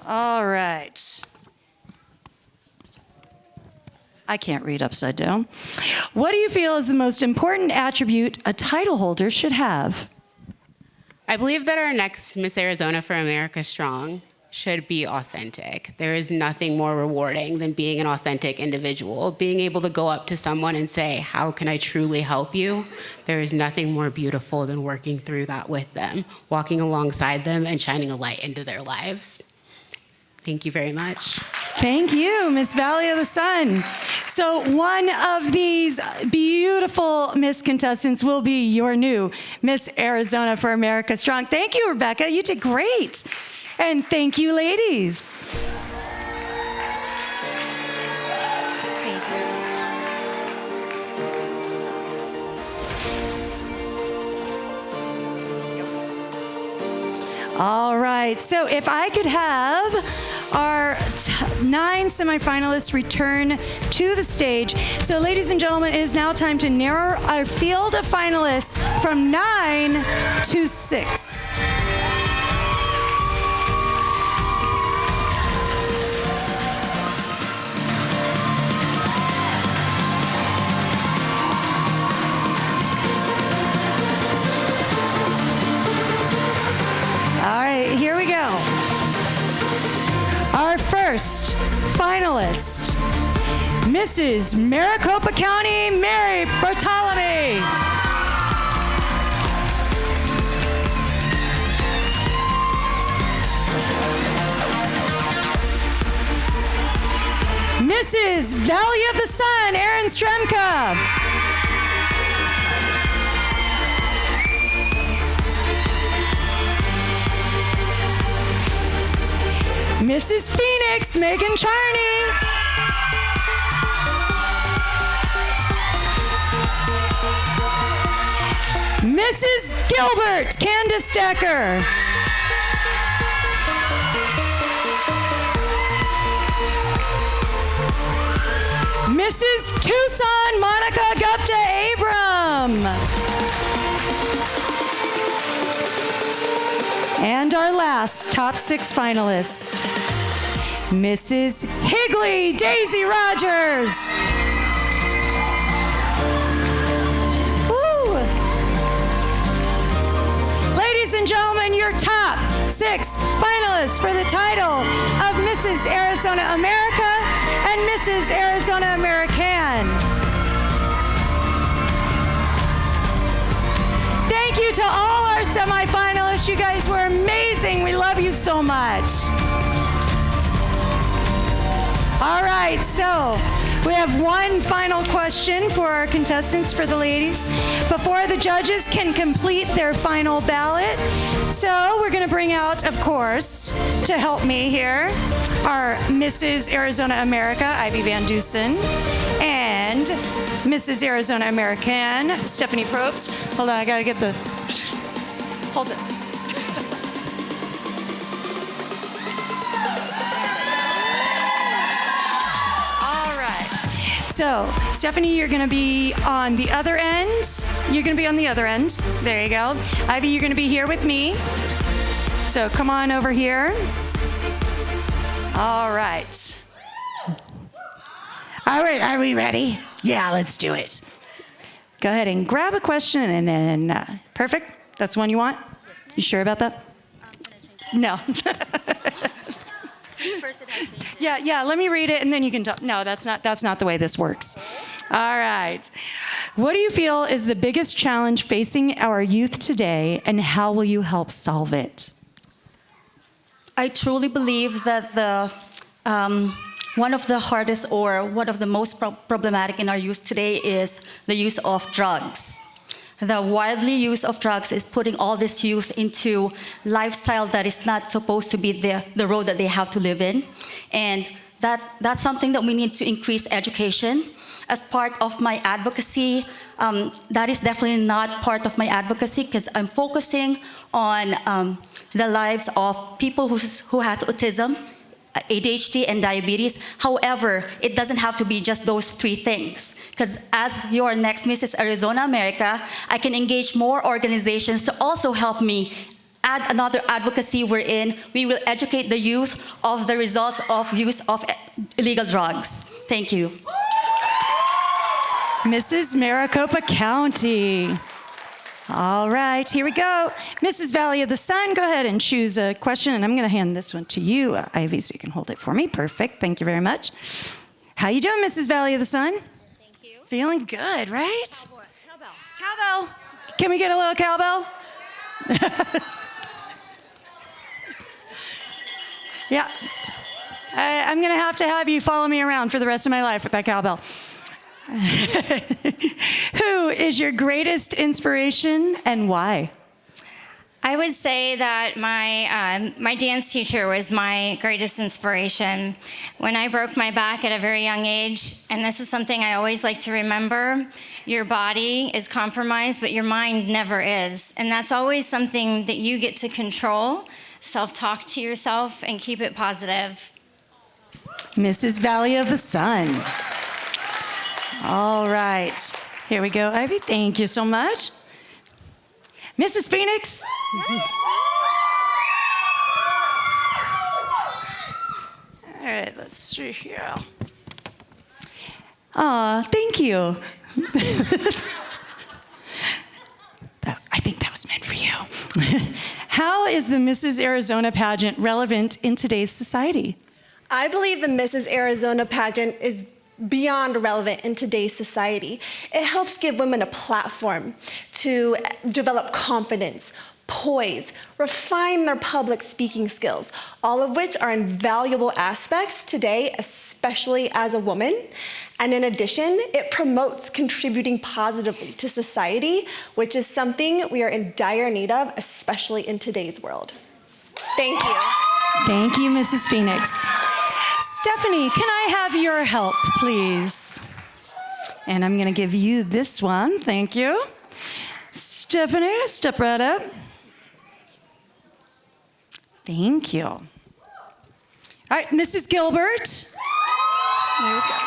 All right. I can't read upside down. What do you feel is the most important attribute a title holder should have? I believe that our next Miss Arizona for America Strong should be authentic. There is nothing more rewarding than being an authentic individual. Being able to go up to someone and say, how can I truly help you? There is nothing more beautiful than working through that with them, walking alongside them and shining a light into their lives. Thank you very much. Thank you, Miss Valley of the Sun. So one of these beautiful Miss contestants will be your new Miss Arizona for America Strong. Thank you, Rebecca. You did great. And thank you, ladies. All right, so if I could have our 9 semifinalists return to the stage. So ladies and gentlemen, it is now time to narrow our field of finalists from 9 to 6. All right, here we go. Our first finalist, Mrs. Maricopa County, Mary Bartolome. Mrs. Valley of the Sun, Erin Stremka. Mrs. Phoenix, Megan Charney. Mrs. Gilbert, Candace Decker. Mrs. Tucson, Monica Gupta Abram. And our last top 6 finalist, Mrs. Higley, Daisy Rogers. Woo. Ladies and gentlemen, your top 6 finalists for the title of Mrs. Arizona America and Mrs. Arizona American. Thank you to all our semifinalists. You guys were amazing. We love you so much. All right, so we have one final question for our contestants, for the ladies, before the judges can complete their final ballot. So we're going to bring out, of course, to help me here, our Mrs. Arizona America, Ivy Van Dusen, and Mrs. Arizona American, Stephanie Probst. Hold on, I got to get the... Hold this. All right. So, Stephanie, you're going to be on the other end. You're going to be on the other end. There you go. Ivy, you're going to be here with me. So, come on over here. All right. All right, are we ready? Yeah, let's do it. Go ahead and grab a question and then, perfect. That's the one you want? You sure about that? No. Yeah, let me read it and then you can talk. No, that's not the way this works. All right. What do you feel is the biggest challenge facing our youth today, and how will you help solve it? I truly believe that one of the hardest or one of the most problematic in our youth today is the use of drugs. The widely use of drugs is putting all this youth into lifestyle that is not supposed to be the road that they have to live in. And that's something that we need to increase education. As part of my advocacy, that is definitely not part of my advocacy because I'm focusing on the lives of people who have autism, ADHD, and diabetes. However, it doesn't have to be just those three things. Because as your next Mrs. Arizona America, I can engage more organizations to also help me add another advocacy wherein we will educate the youth of the results of use of illegal drugs. Thank you. Mrs. Maricopa County. All right, here we go. Mrs. Valley of the Sun, go ahead and choose a question, and I'm going to hand this one to you, Ivy, so you can hold it for me. Perfect, thank you very much. How you doing, Mrs. Valley of the Sun? Thank you. Feeling good, right? Cowbell. Can we get a little cowbell? Yeah. I'm going to have you follow me around for the rest of my life with that cowbell. Who is your greatest inspiration and why? I would say that my dance teacher was my greatest inspiration. When I broke my back at a very young age, and this is something I always like to remember, your body is compromised, but your mind never is. And that's always something that you get to control, self-talk to yourself, and keep it positive. Mrs. Valley of the Sun. All right. Here we go, Ivy. Thank you so much. Mrs. Phoenix. All right, let's see here. Aw, thank you. I think that was meant for you. How is the Mrs. Arizona pageant relevant in today's society? I believe the Mrs. Arizona pageant is beyond relevant in today's society. It helps give women a platform to develop confidence, poise, refine their public speaking skills, all of which are invaluable aspects today, especially as a woman. And in addition, it promotes contributing positively to society, which is something we are in dire need of, especially in today's world. Thank you. Thank you, Mrs. Phoenix. Stephanie, can I have your help, please? And I'm going to give you this one. Thank you. Stephanie, step right up. Thank you. All right, Mrs. Gilbert. There we go.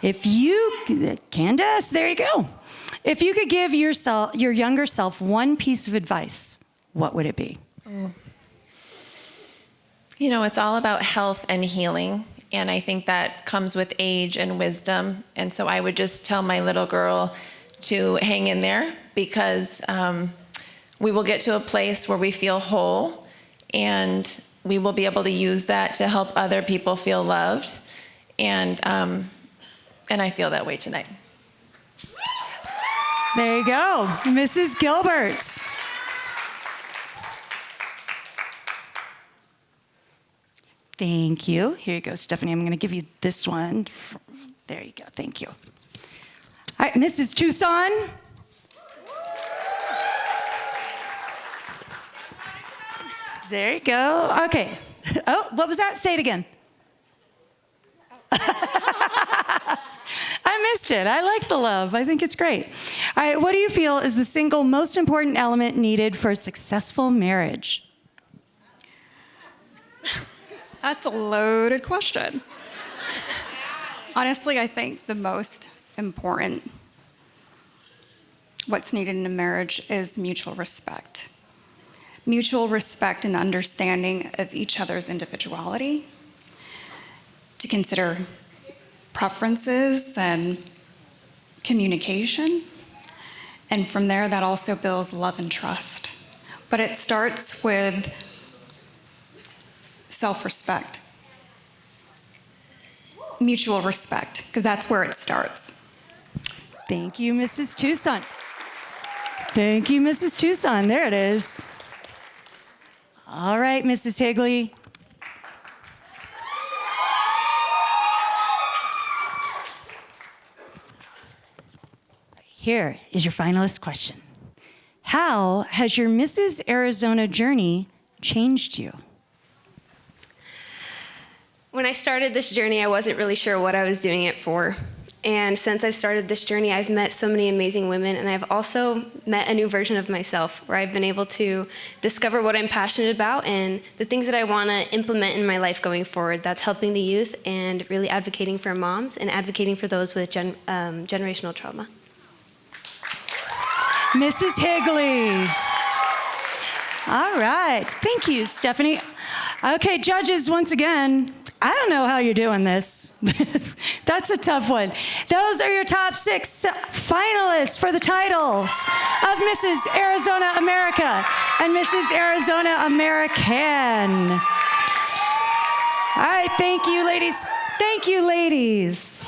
If you, Candace, there you go. If you could give your younger self one piece of advice, what would it be? You know, it's all about health and healing, and I think that comes with age and wisdom. And so I would just tell my little girl to hang in there, because we will get to a place where we feel whole, and we will be able to use that to help other people feel loved. And I feel that way tonight. There you go, Mrs. Gilbert. Thank you. Here you go, Stephanie. I'm going to give you this one. There you go. Thank you. All right, Mrs. Tucson. There you go. Okay. Oh, what was that? Say it again. I missed it. I like the love. I think it's great. All right, what do you feel is the single most important element needed for a successful marriage? That's a loaded question. Honestly, I think the most important, what's needed in a marriage is mutual respect. Mutual respect and understanding of each other's individuality to consider preferences and communication. And from there, that also builds love and trust. But it starts with self-respect, mutual respect, because that's where it starts. Thank you, Mrs. Tucson. Thank you, Mrs. Tucson. There it is. All right, Mrs. Higley. Here is your finalist question. How has your Mrs. Arizona journey changed you? When I started this journey, I wasn't really sure what I was doing it for. And since I've started this journey, I've met so many amazing women, and I've also met a new version of myself where I've been able to discover what I'm passionate about and the things that I want to implement in my life going forward. That's helping the youth and really advocating for moms and advocating for those with generational trauma. Mrs. Higley. All right. Thank you, Stephanie. Okay, judges, once again, I don't know how you're doing this. That's a tough one. Those are your top 6 finalists for the titles of Mrs. Arizona America and Mrs. Arizona American. All right, thank you, ladies. Thank you, ladies.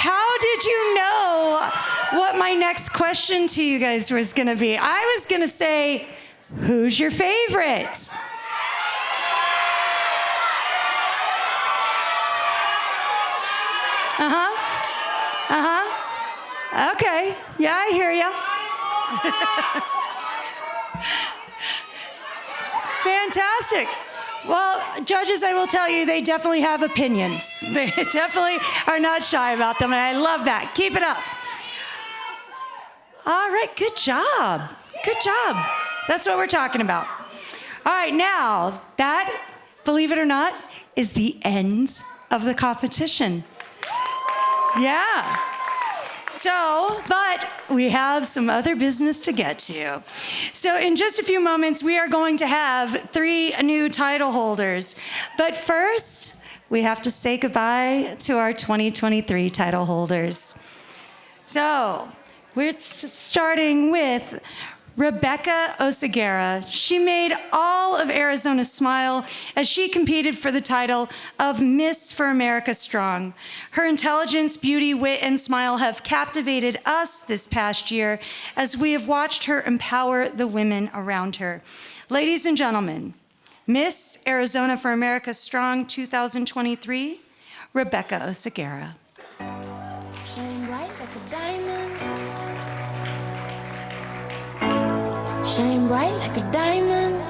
How did you know what my next question to you guys was going to be? I was going to say, who's your favorite? Okay. Yeah, I hear ya. Fantastic. Well, judges, I will tell you, they definitely have opinions. They definitely are not shy about them, and I love that. Keep it up. All right, good job. Good job. That's what we're talking about. All right, now, that, believe it or not, is the end of the competition. Yeah. So, but we have some other business to get to. So in just a few moments, we are going to have 3 new title holders. But first, we have to say goodbye to our 2023 title holders. So we're starting with Rebecca Oseguera. She made all of Arizona smile as she competed for the title of Miss for America Strong. Her intelligence, beauty, wit, and smile have captivated us this past year as we have watched her empower the women around her. Ladies and gentlemen, Miss Arizona for America Strong 2023, Rebecca Oseguera. Shine bright like a diamond. Shine bright like a diamond.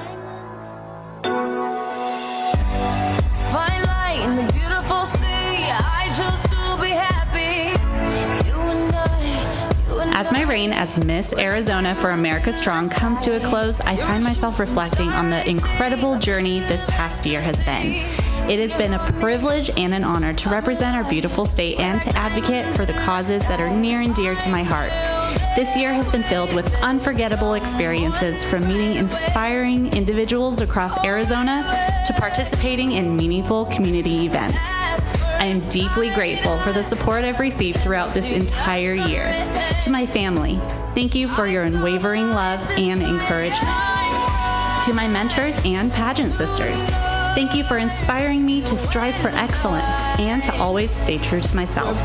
Fine light in the beautiful sea. I chose to be happy. You and I. As my reign as Miss Arizona for America Strong comes to a close, I find myself reflecting on the incredible journey this past year has been. It has been a privilege and an honor to represent our beautiful state and to advocate for the causes that are near and dear to my heart. This year has been filled with unforgettable experiences, from meeting inspiring individuals across Arizona to participating in meaningful community events. I am deeply grateful for the support I've received throughout this entire year. To my family, thank you for your unwavering love and encouragement. To my mentors and pageant sisters, thank you for inspiring me to strive for excellence and to always stay true to myself.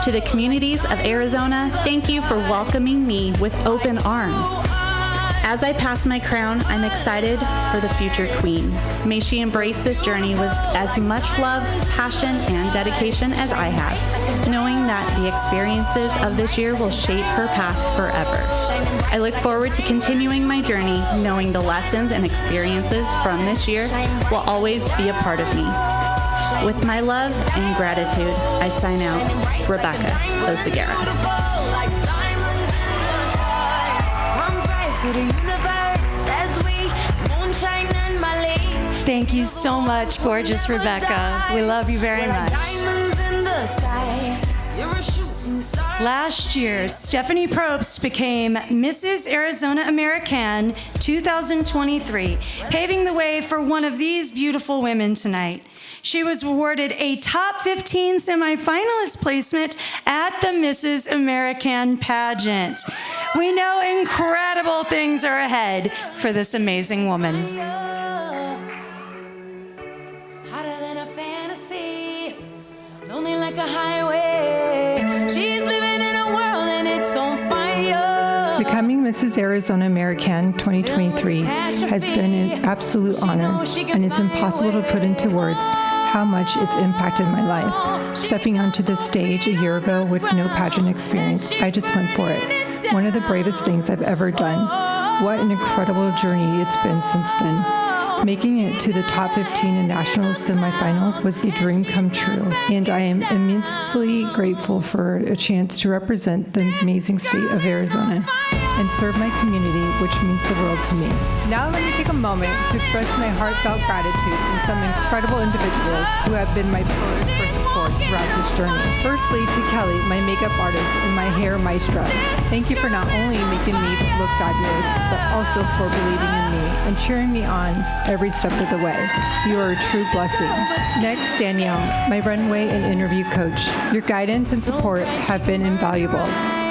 To the communities of Arizona, thank you for welcoming me with open arms. As I pass my crown, I'm excited for the future queen. May she embrace this journey with as much love, passion, and dedication as I have, knowing that the experiences of this year will shape her path forever. I look forward to continuing my journey, knowing the lessons and experiences from this year will always be a part of me. With my love and gratitude, I sign out, Rebecca Oseguera. Thank you so much, gorgeous Rebecca. We love you very much. Last year, Stephanie Probst became Mrs. Arizona American 2023, paving the way for one of these beautiful women tonight. She was awarded a top 15 semifinalist placement at the Mrs. American pageant. We know incredible things are ahead for this amazing woman. Hotter than a fantasy, lonely like a highway. She's living in a world and it's on fire. Becoming Mrs. Arizona American 2023 has been an absolute honor, and it's impossible to put into words how much it's impacted my life. Stepping onto this stage a year ago with no pageant experience, I just went for it. One of the bravest things I've ever done. What an incredible journey it's been since then. Making it to the top 15 in national semifinals was the dream come true, and I am immensely grateful for a chance to represent the amazing state of Arizona and serve my community, which means the world to me. Now let me take a moment to express my heartfelt gratitude to some incredible individuals who have been my pillars for support throughout this journey. Firstly, to Kelly, my makeup artist and my hair maestro. Thank you for not only making me look fabulous, but also for believing in me and cheering me on every step of the way. You are a true blessing. Next, Danielle, my runway and interview coach. Your guidance and support have been invaluable.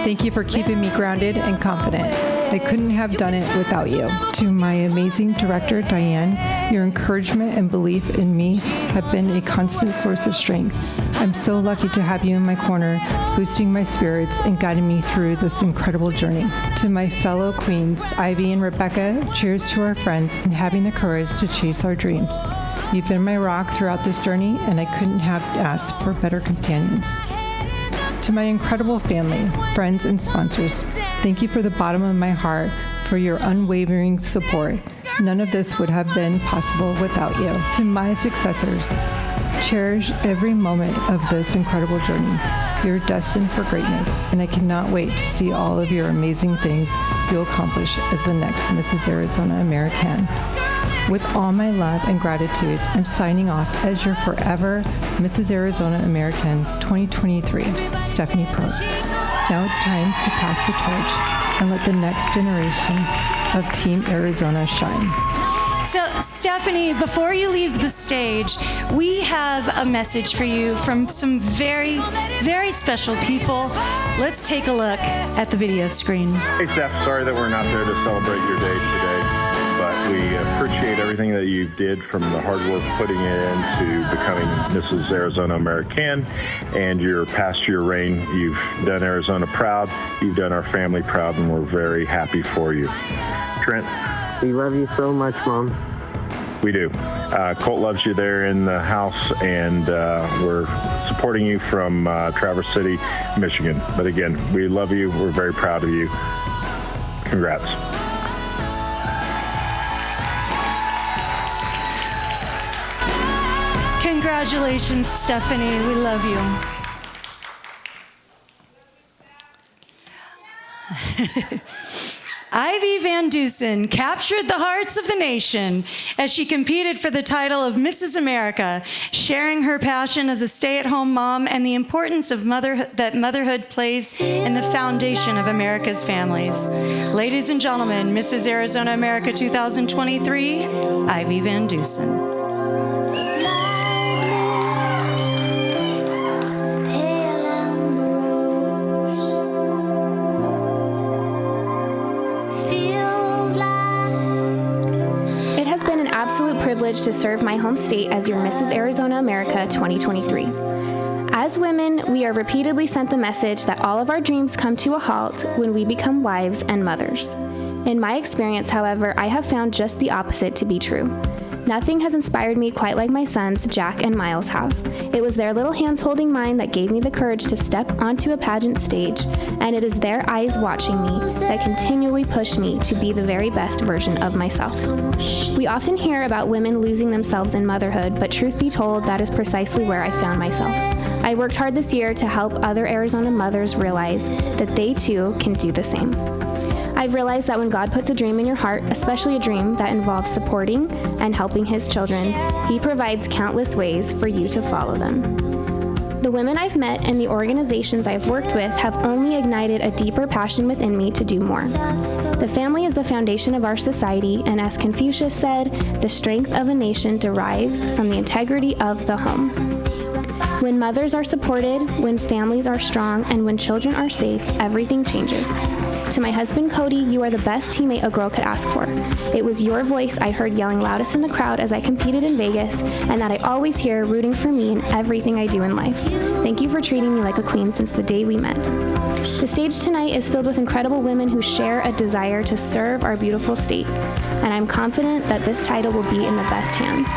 Thank you for keeping me grounded and confident. I couldn't have done it without you. To my amazing director, Diane, your encouragement and belief in me have been a constant source of strength. I'm so lucky to have you in my corner, boosting my spirits and guiding me through this incredible journey. To my fellow queens, Ivy and Rebecca, cheers to our friends and having the courage to chase our dreams. You've been my rock throughout this journey, and I couldn't have asked for better companions. To my incredible family, friends, and sponsors, thank you from the bottom of my heart for your unwavering support. None of this would have been possible without you. To my successors, cherish every moment of this incredible journey. You're destined for greatness, and I cannot wait to see all of your amazing things you'll accomplish as the next Mrs. Arizona American. With all my love and gratitude, I'm signing off as your forever Mrs. Arizona American 2023, Stephanie Probst. Now it's time to pass the torch and let the next generation of Team Arizona shine. So, Stephanie, before you leave the stage, we have a message for you from some very, very special people. Let's take a look at the video screen. Hey, Steph, sorry that we're not there to celebrate your day today. But we appreciate everything that you did, from the hard work putting it into becoming Mrs. Arizona American and your past year reign. You've done Arizona proud, you've done our family proud, and we're very happy for you. Trent? We love you so much, Mom. We do. Colt loves you there in the house, and we're supporting you from Traverse City, Michigan. But again, we love you. We're very proud of you. Congrats. Congratulations, Stephanie. We love you. Ivy Van Dusen captured the hearts of the nation as she competed for the title of Mrs. America, sharing her passion as a stay-at-home mom and the importance of that motherhood plays in the foundation of America's families. Ladies and gentlemen, Mrs. Arizona America 2023, Ivy Van Dusen. Privilege to serve my home state as your Mrs. Arizona America 2023. As women, we are repeatedly sent the message that all of our dreams come to a halt when we become wives and mothers. In my experience, however, I have found just the opposite to be true. Nothing has inspired me quite like my sons, Jack and Miles, have. It was their little hands holding mine that gave me the courage to step onto a pageant stage, and it is their eyes watching me that continually push me to be the very best version of myself. We often hear about women losing themselves in motherhood, but truth be told, that is precisely where I found myself. I worked hard this year to help other Arizona mothers realize that they too can do the same. I've realized that when God puts a dream in your heart, especially a dream that involves supporting and helping His children, He provides countless ways for you to follow them. The women I've met and the organizations I've worked with have only ignited a deeper passion within me to do more. The family is the foundation of our society, and as Confucius said, the strength of a nation derives from the integrity of the home. When mothers are supported, when families are strong, and when children are safe, everything changes. To my husband, Cody, you are the best teammate a girl could ask for. It was your voice I heard yelling loudest in the crowd as I competed in Vegas, and that I always hear rooting for me in everything I do in life. Thank you for treating me like a queen since the day we met. The stage tonight is filled with incredible women who share a desire to serve our beautiful state, and I'm confident that this title will be in the best hands.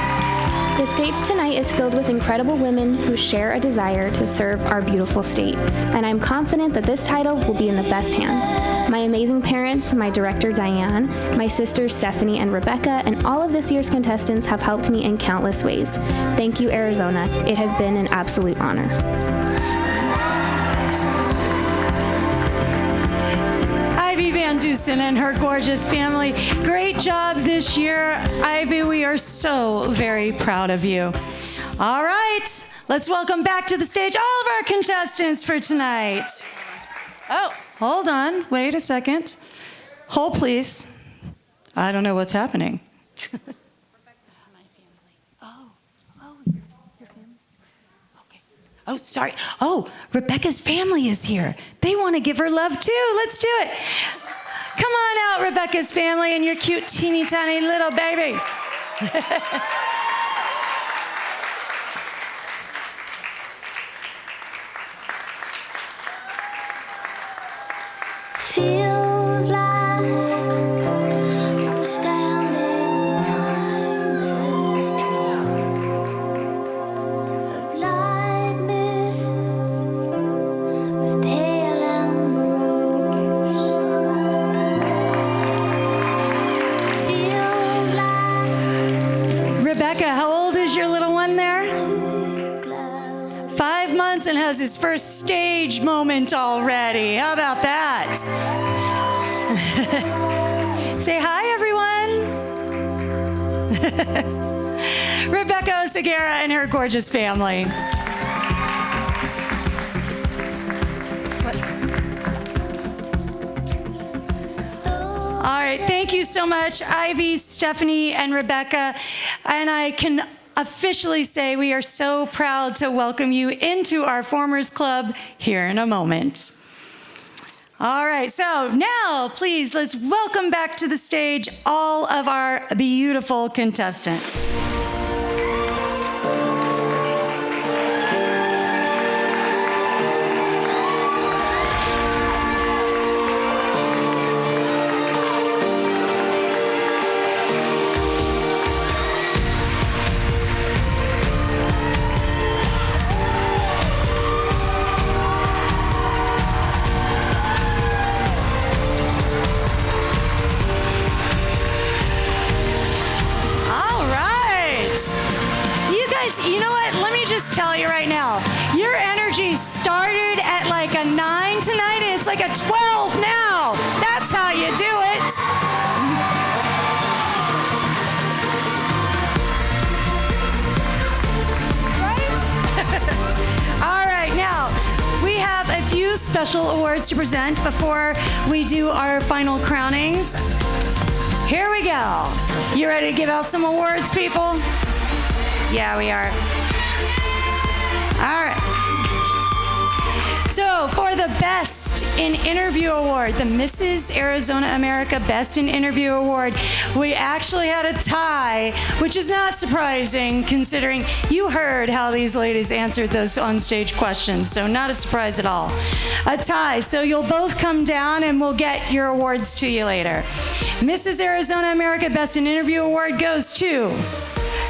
The stage tonight is filled with incredible women who share a desire to serve our beautiful state, and I'm confident that this title will be in the best hands. My amazing parents, my director Diane, my sisters Stephanie and Rebecca, and all of this year's contestants have helped me in countless ways. Thank you, Arizona. It has been an absolute honor. Ivy Van Dusen and her gorgeous family. Great job this year. Ivy, we are so very proud of you. All right, let's welcome back to the stage all of our contestants for tonight. Oh, hold on. Wait a second. Hold, please. I don't know what's happening. Oh, sorry. Oh, Rebecca's family is here. They want to give her love too. Let's do it. Come on out, Rebecca's family and your cute, teeny tiny little baby. Feels like I'm standing timeless tree of light mists with pale emeralds. Feels like Rebecca, how old is your little one there? 5 months and has his first stage moment already. How about that? Say hi, everyone. Rebecca Oseguera and her gorgeous family. All right, thank you so much, Ivy, Stephanie, and Rebecca. And I can officially say we are so proud to welcome you into our Formers Club here in a moment. All right, so now please let's welcome back to the stage all of our beautiful contestants. You know what? Let me just tell you right now. Your energy started at like a 9 tonight, and it's like a 12 now. That's how you do it. Right? All right, now we have a few special awards to present before we do our final crownings. Here we go. You ready to give out some awards, people? Yeah, we are. All right. So for the Best in Interview Award, the Mrs. Arizona America Best in Interview Award, we actually had a tie, which is not surprising considering you heard how these ladies answered those onstage questions, so not a surprise at all. A tie, so you'll both come down and we'll get your awards to you later. Mrs. Arizona America Best in Interview Award goes to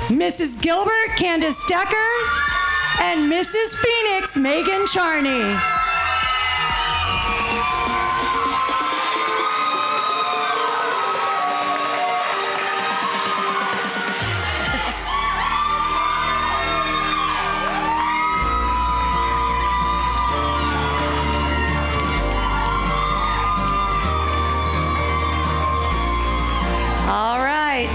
Mrs. Gilbert, Candace Decker, and Mrs. Phoenix, Megan Charney. All right.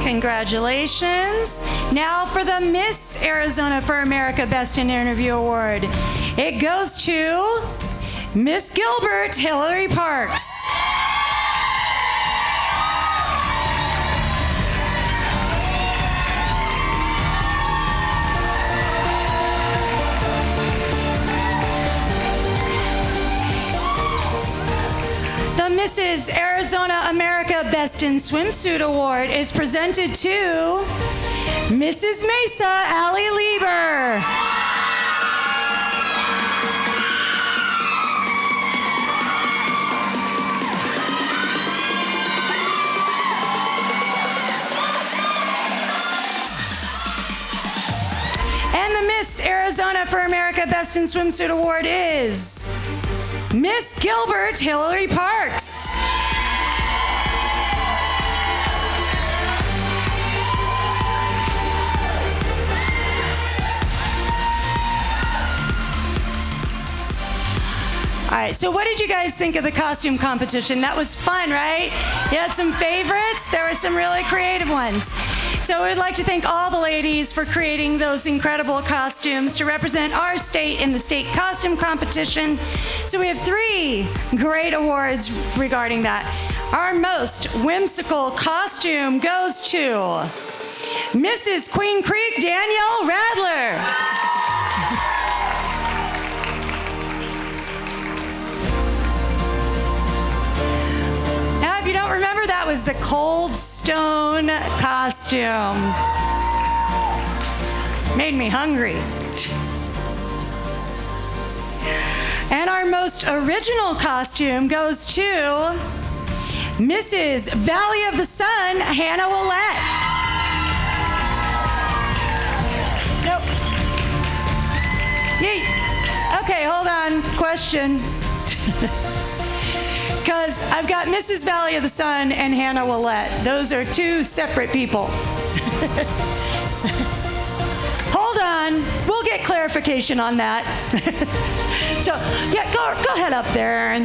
Congratulations. Now for the Miss Arizona for America Best in Interview Award. It goes to Miss Gilbert Hillary Parks. The Mrs. Arizona America Best in Swimsuit Award is presented to Mrs. Mesa Allie Lieber. And the Miss Arizona for America Best in Swimsuit Award is Miss Gilbert Hillary Parks. All right, so what did you guys think of the costume competition? That was fun, right? You had some favorites. There were some really creative ones. So we'd like to thank all the ladies for creating those incredible costumes to represent our state in the state costume competition. So we have 3 great awards regarding that. Our most whimsical costume goes to Mrs. Queen Creek Danielle Radler. Now, if you don't remember, that was the Cold Stone costume. Made me hungry. And our most original costume goes to Mrs. Valley of the Sun, Hannah Willette. Nope. Yay. Okay, hold on. Question. Because I've got Mrs. Valley of the Sun and Hannah Willette. Those are 2 separate people. Hold on. We'll get clarification on that. So, yeah, go ahead up there. And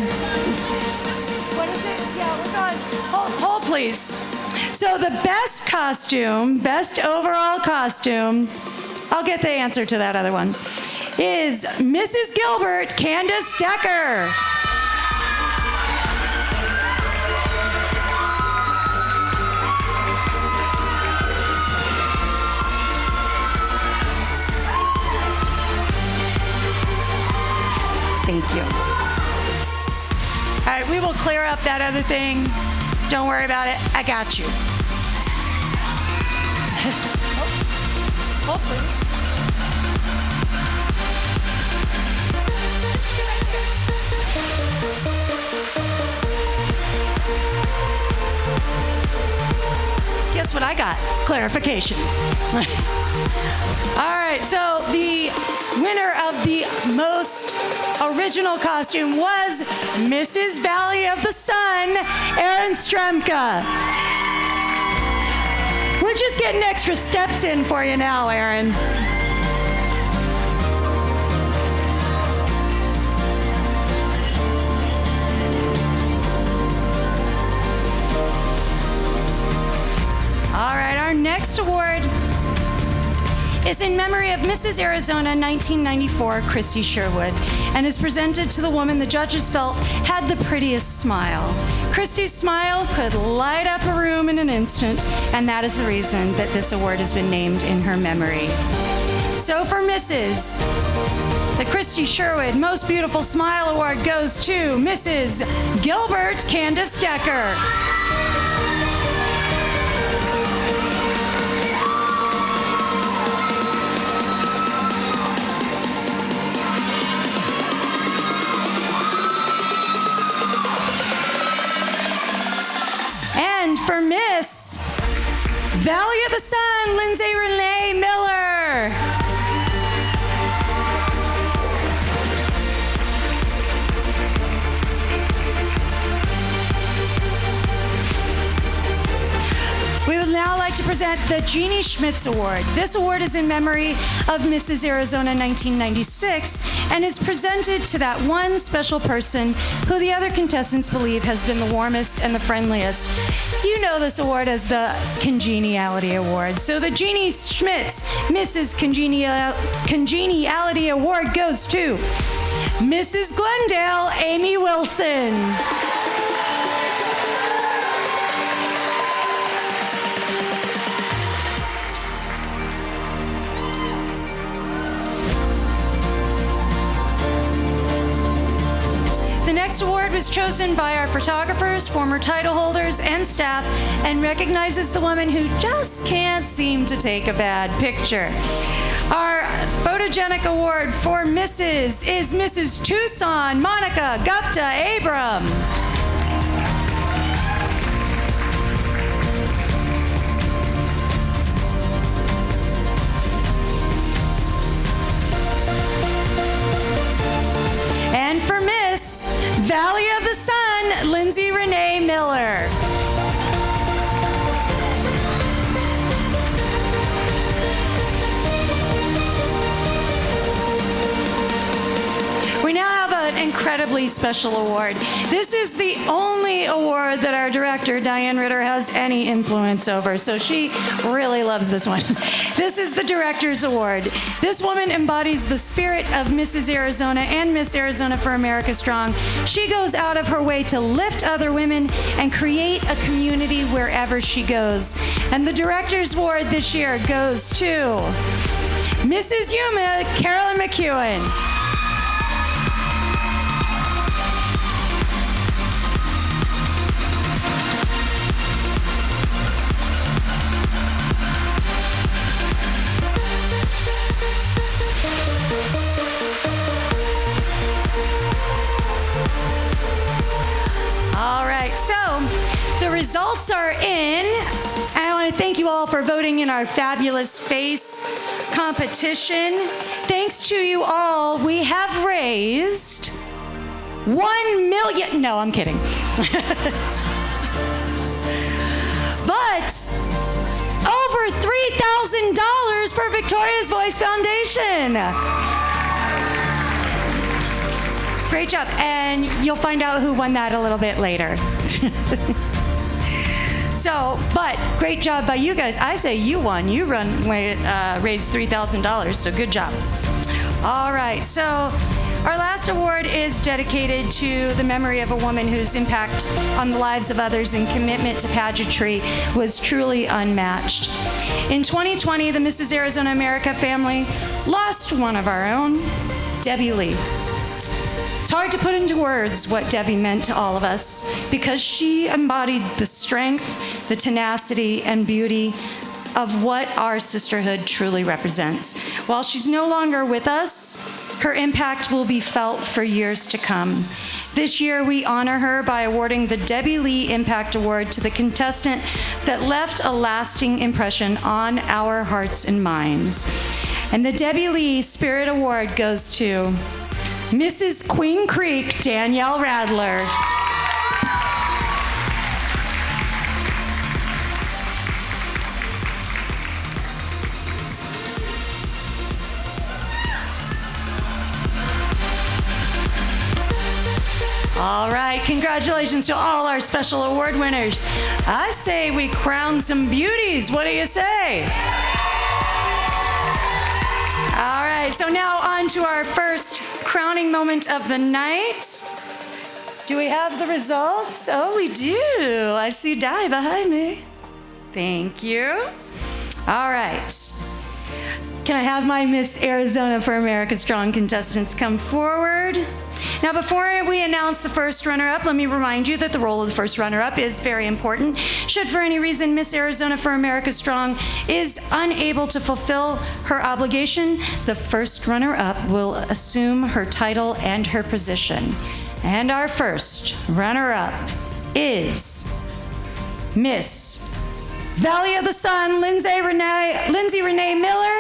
what is it? Yeah, we're going. Hold, please. So the best costume, best overall costume, I'll get the answer to that other one, is Mrs. Gilbert Candace Decker. Thank you. All right, we will clear up that other thing. Don't worry about it. I got you. Hold, please. Guess what I got? Clarification. All right, so the winner of the most original costume was Mrs. Valley of the Sun, Erin Stremka. We're just getting extra steps in for you now, Erin. All right, our next award is in memory of Mrs. Arizona 1994, Christy Sherwood, and is presented to the woman the judges felt had the prettiest smile. Christy's smile could light up a room in an instant, and that is the reason that this award has been named in her memory. So for Mrs. The Christy Sherwood Most Beautiful Smile Award goes to Mrs. Gilbert Candace Decker. For Miss Valley of the Sun, Lindsay Renee Miller. We would now like to present present the Jeannie Schmitz Award. This award is in memory of Mrs. Arizona 1996 and is presented to that one special person who the other contestants believe has been the warmest and the friendliest. You know this award as the Congeniality Award. So the Jeannie Schmitz Mrs. Congeniality Award goes to Mrs. Glendale Amy Wilson. The next award was chosen by our photographers, former title holders, and staff, and recognizes the woman who just can't seem to take a bad picture. Our photogenic award for Mrs. is Mrs. Tucson Monica Gupta Abram. And for Miss Valley of the Sun, Lindsay Renee Miller. We now have an incredibly special award. This is the only award that our director, Diane Ritter, has any influence over, so she really loves this one. This is the Director's Award. This woman embodies the spirit of Mrs. Arizona and Miss Arizona for America Strong. She goes out of her way to lift other women and create a community wherever she goes. And the Director's Award this year goes to Mrs. Yuma Carolyn McEwen. So, the results are in. I want to thank you all for voting in our fabulous face competition. Thanks to you all, we have raised $1 million. No, I'm kidding. But over $3,000 for Victoria's Voice Foundation. Great job. And you'll find out who won that a little bit later. So, but great job by you guys. I say you won. You raised $3,000, so good job. All right, so our last award is dedicated to the memory of a woman whose impact on the lives of others and commitment to pageantry was truly unmatched. In 2020, the Mrs. Arizona America family lost one of our own, Debbie Lee. It's hard to put into words what Debbie meant to all of us because she embodied the strength, the tenacity, and beauty of what our sisterhood truly represents. While she's no longer with us, her impact will be felt for years to come. This year, we honor her by awarding the Debbie Lee Impact Award to the contestant that left a lasting impression on our hearts and minds. And the Debbie Lee Spirit Award goes to Mrs. Queen Creek, Danielle Radler. All right, congratulations to all our special award winners. I say we crown some beauties. What do you say? All right, so now on to our first crowning moment of the night. Do we have the results? Oh, we do. I see Di behind me. Thank you. All right. Can I have my Miss Arizona for America Strong contestants come forward? Now, before we announce the first runner-up, let me remind you that the role of the first runner-up is very important. Should for any reason Miss Arizona for America Strong is unable to fulfill her obligation, the first runner-up will assume her title and her position. And our first runner-up is Miss Valley of the Sun, Lindsay Renee Miller.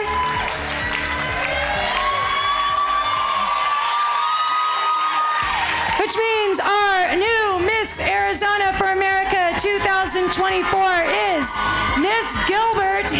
Which means our new Miss Arizona for America 2024 is Miss Gilbert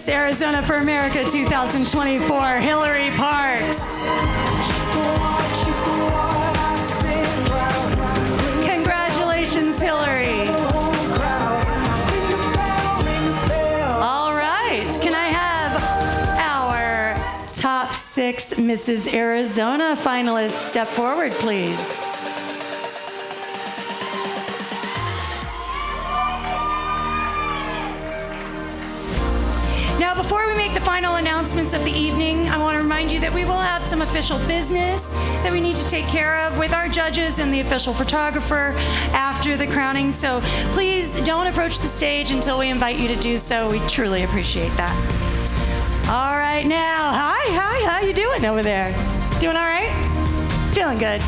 Miss Arizona for America 2024, Hillary Parks. Congratulations, Hillary. All right, can I have our top 6 Mrs. Arizona finalists step forward, please? Now, before we make the final announcements of the evening, I want to remind you that we will have some official business that we need to take care of with our judges and the official photographer after the crowning. So please don't approach the stage until we invite you to do so. We truly appreciate that. All right, now, hi, how you doing over there? Doing all right? Feeling good.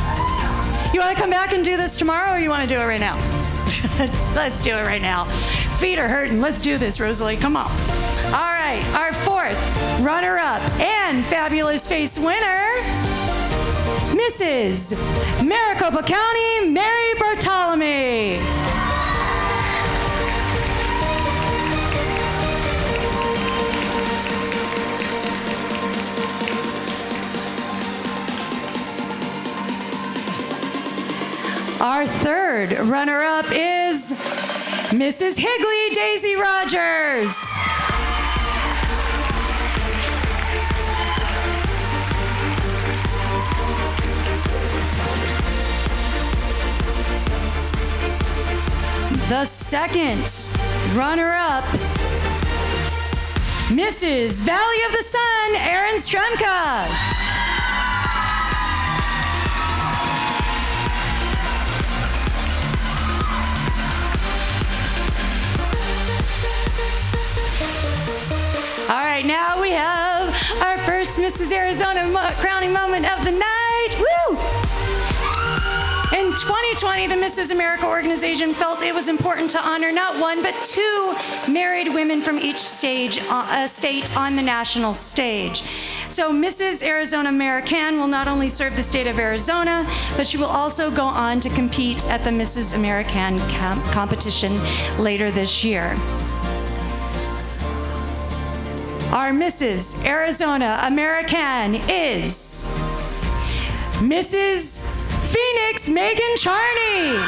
You want to come back and do this tomorrow, or you want to do it right now? Let's do it right now. Feet are hurting. Let's do this, Rosalie. Come on. All right, our 4th runner-up and fabulous face winner, Mrs. Maricopa County, Mary Bartolome. Our 3rd runner-up is Mrs. Higley Daisy Rogers. The 2nd runner-up, Mrs. Valley of the Sun, Erin Stremka. All right, now we have our first Mrs. Arizona crowning moment of the night. Woo! In 2020, the Mrs. America organization felt it was important to honor not 1, but 2 married women from each state on the national stage. So Mrs. Arizona American will not only serve the state of Arizona, but she will also go on to compete at the Mrs. American competition later this year. Our Mrs. Arizona American is Mrs. Phoenix Megan Charney.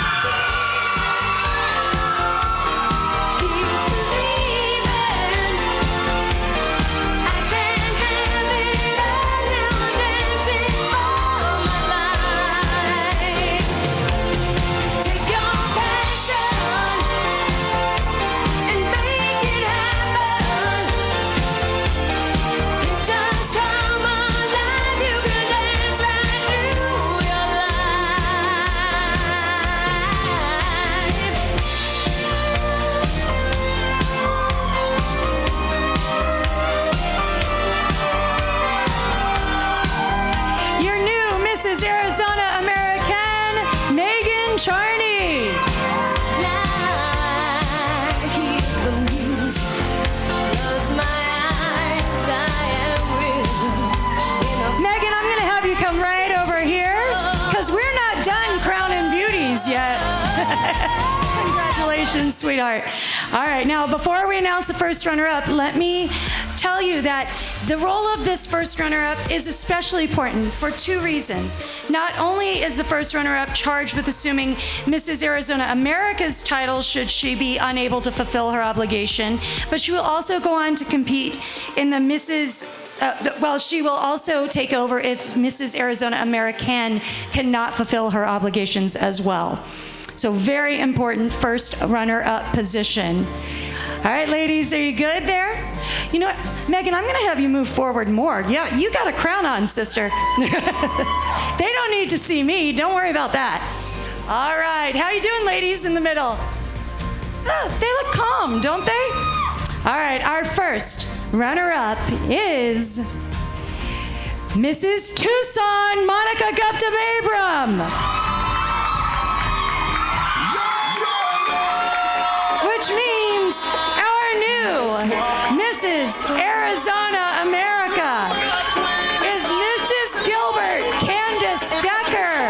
Congratulations, sweetheart. All right, now before we announce the first runner-up, let me tell you that the role of this first runner-up is especially important for 2 reasons. Not only is the first runner-up charged with assuming Mrs. Arizona America's title should she be unable to fulfill her obligation, but she will also go on to compete in the she will also take over if Mrs. Arizona American cannot fulfill her obligations as well. So very important first runner-up position. All right, ladies, are you good there? You know what, Megan, I'm gonna have you move forward more. Yeah, you got a crown on, sister. They don't need to see me, don't worry about that. All right, how you doing, ladies in the middle? Oh, they look calm, don't they? All right, our first runner-up is Mrs. Tucson, Monica Gupta-Abram. Which means our new Mrs. Arizona America is Mrs. Gilbert Candace Decker.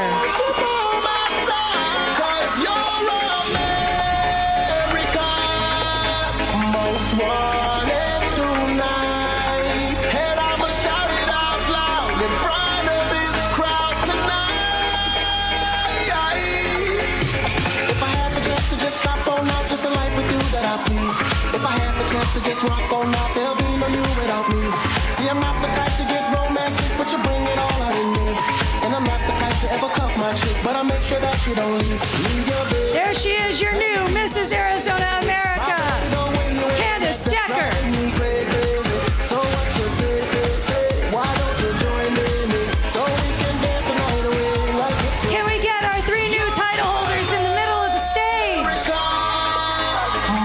Most wanted tonight. I please. If I had the chance to just rock on out, there'll be no you without me. See, I'm not the type to get romantic, but you bring it all out in me. And I'm not the type to ever cuff my chick, but I make sure that you don't leave. There she is, your new Mrs. Arizona America, Candace Decker. So what you say, why don't you join me? So we can dance the night away like it's Can we get our 3 new title holders in the middle of the stage?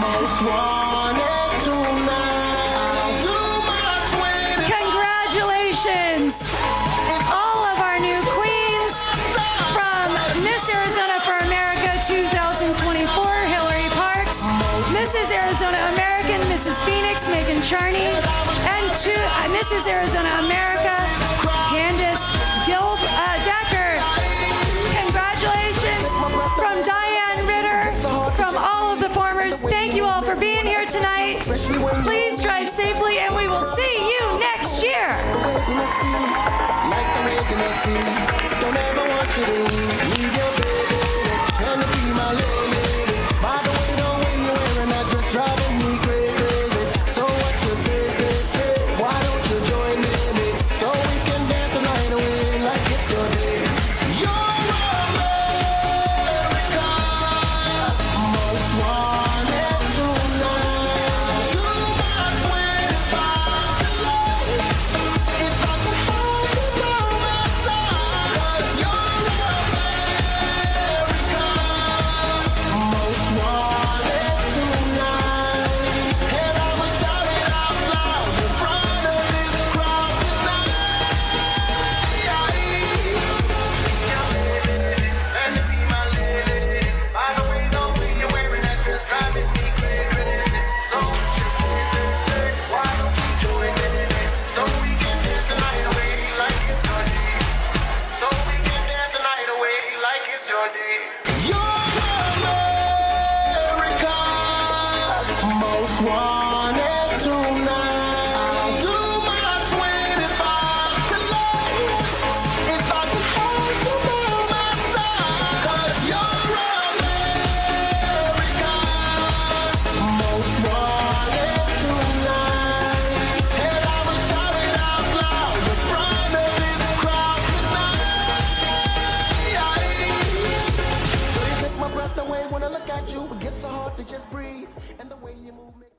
most wanted tonight. Do my 20. Congratulations! All of our new queens from Miss Arizona for America 2024, Hillary Parks, Mrs. Arizona American, Mrs. Phoenix, Megan Charney, and Mrs. Arizona America, Candace Decker. Congratulations from Diane Ritter, from all of the formers. Thank you all for being here tonight. Please drive safely, and we will see you next year. Like the waves in the sea, don't ever want you to leave. Leave your baby and to be my lady. By the way, the way you're wearing that dress driving me crazy. So what you say, why don't you join me? So we can dance the night away like it's your day. You're America's most wanted tonight. Do my 25 to life. If I could have you by my side, 'cause you're America's most wanted tonight. And I will shout it out loud in front of this crowd tonight. And to be my lady. By the way, the way you're wearing that dress driving me crazy. So what you say, why don't you join me? So we can dance the night away like it's your day. So we can dance the night away like it's your day. You're America's most wanted tonight. I'll do my 25 to life. If I could have you by my side, 'cause you're America's most wanted tonight. And I will shout it out loud in front of this crowd tonight. Don't you take my breath away when I look at you. It gets so hard to just breathe. And the way you move makes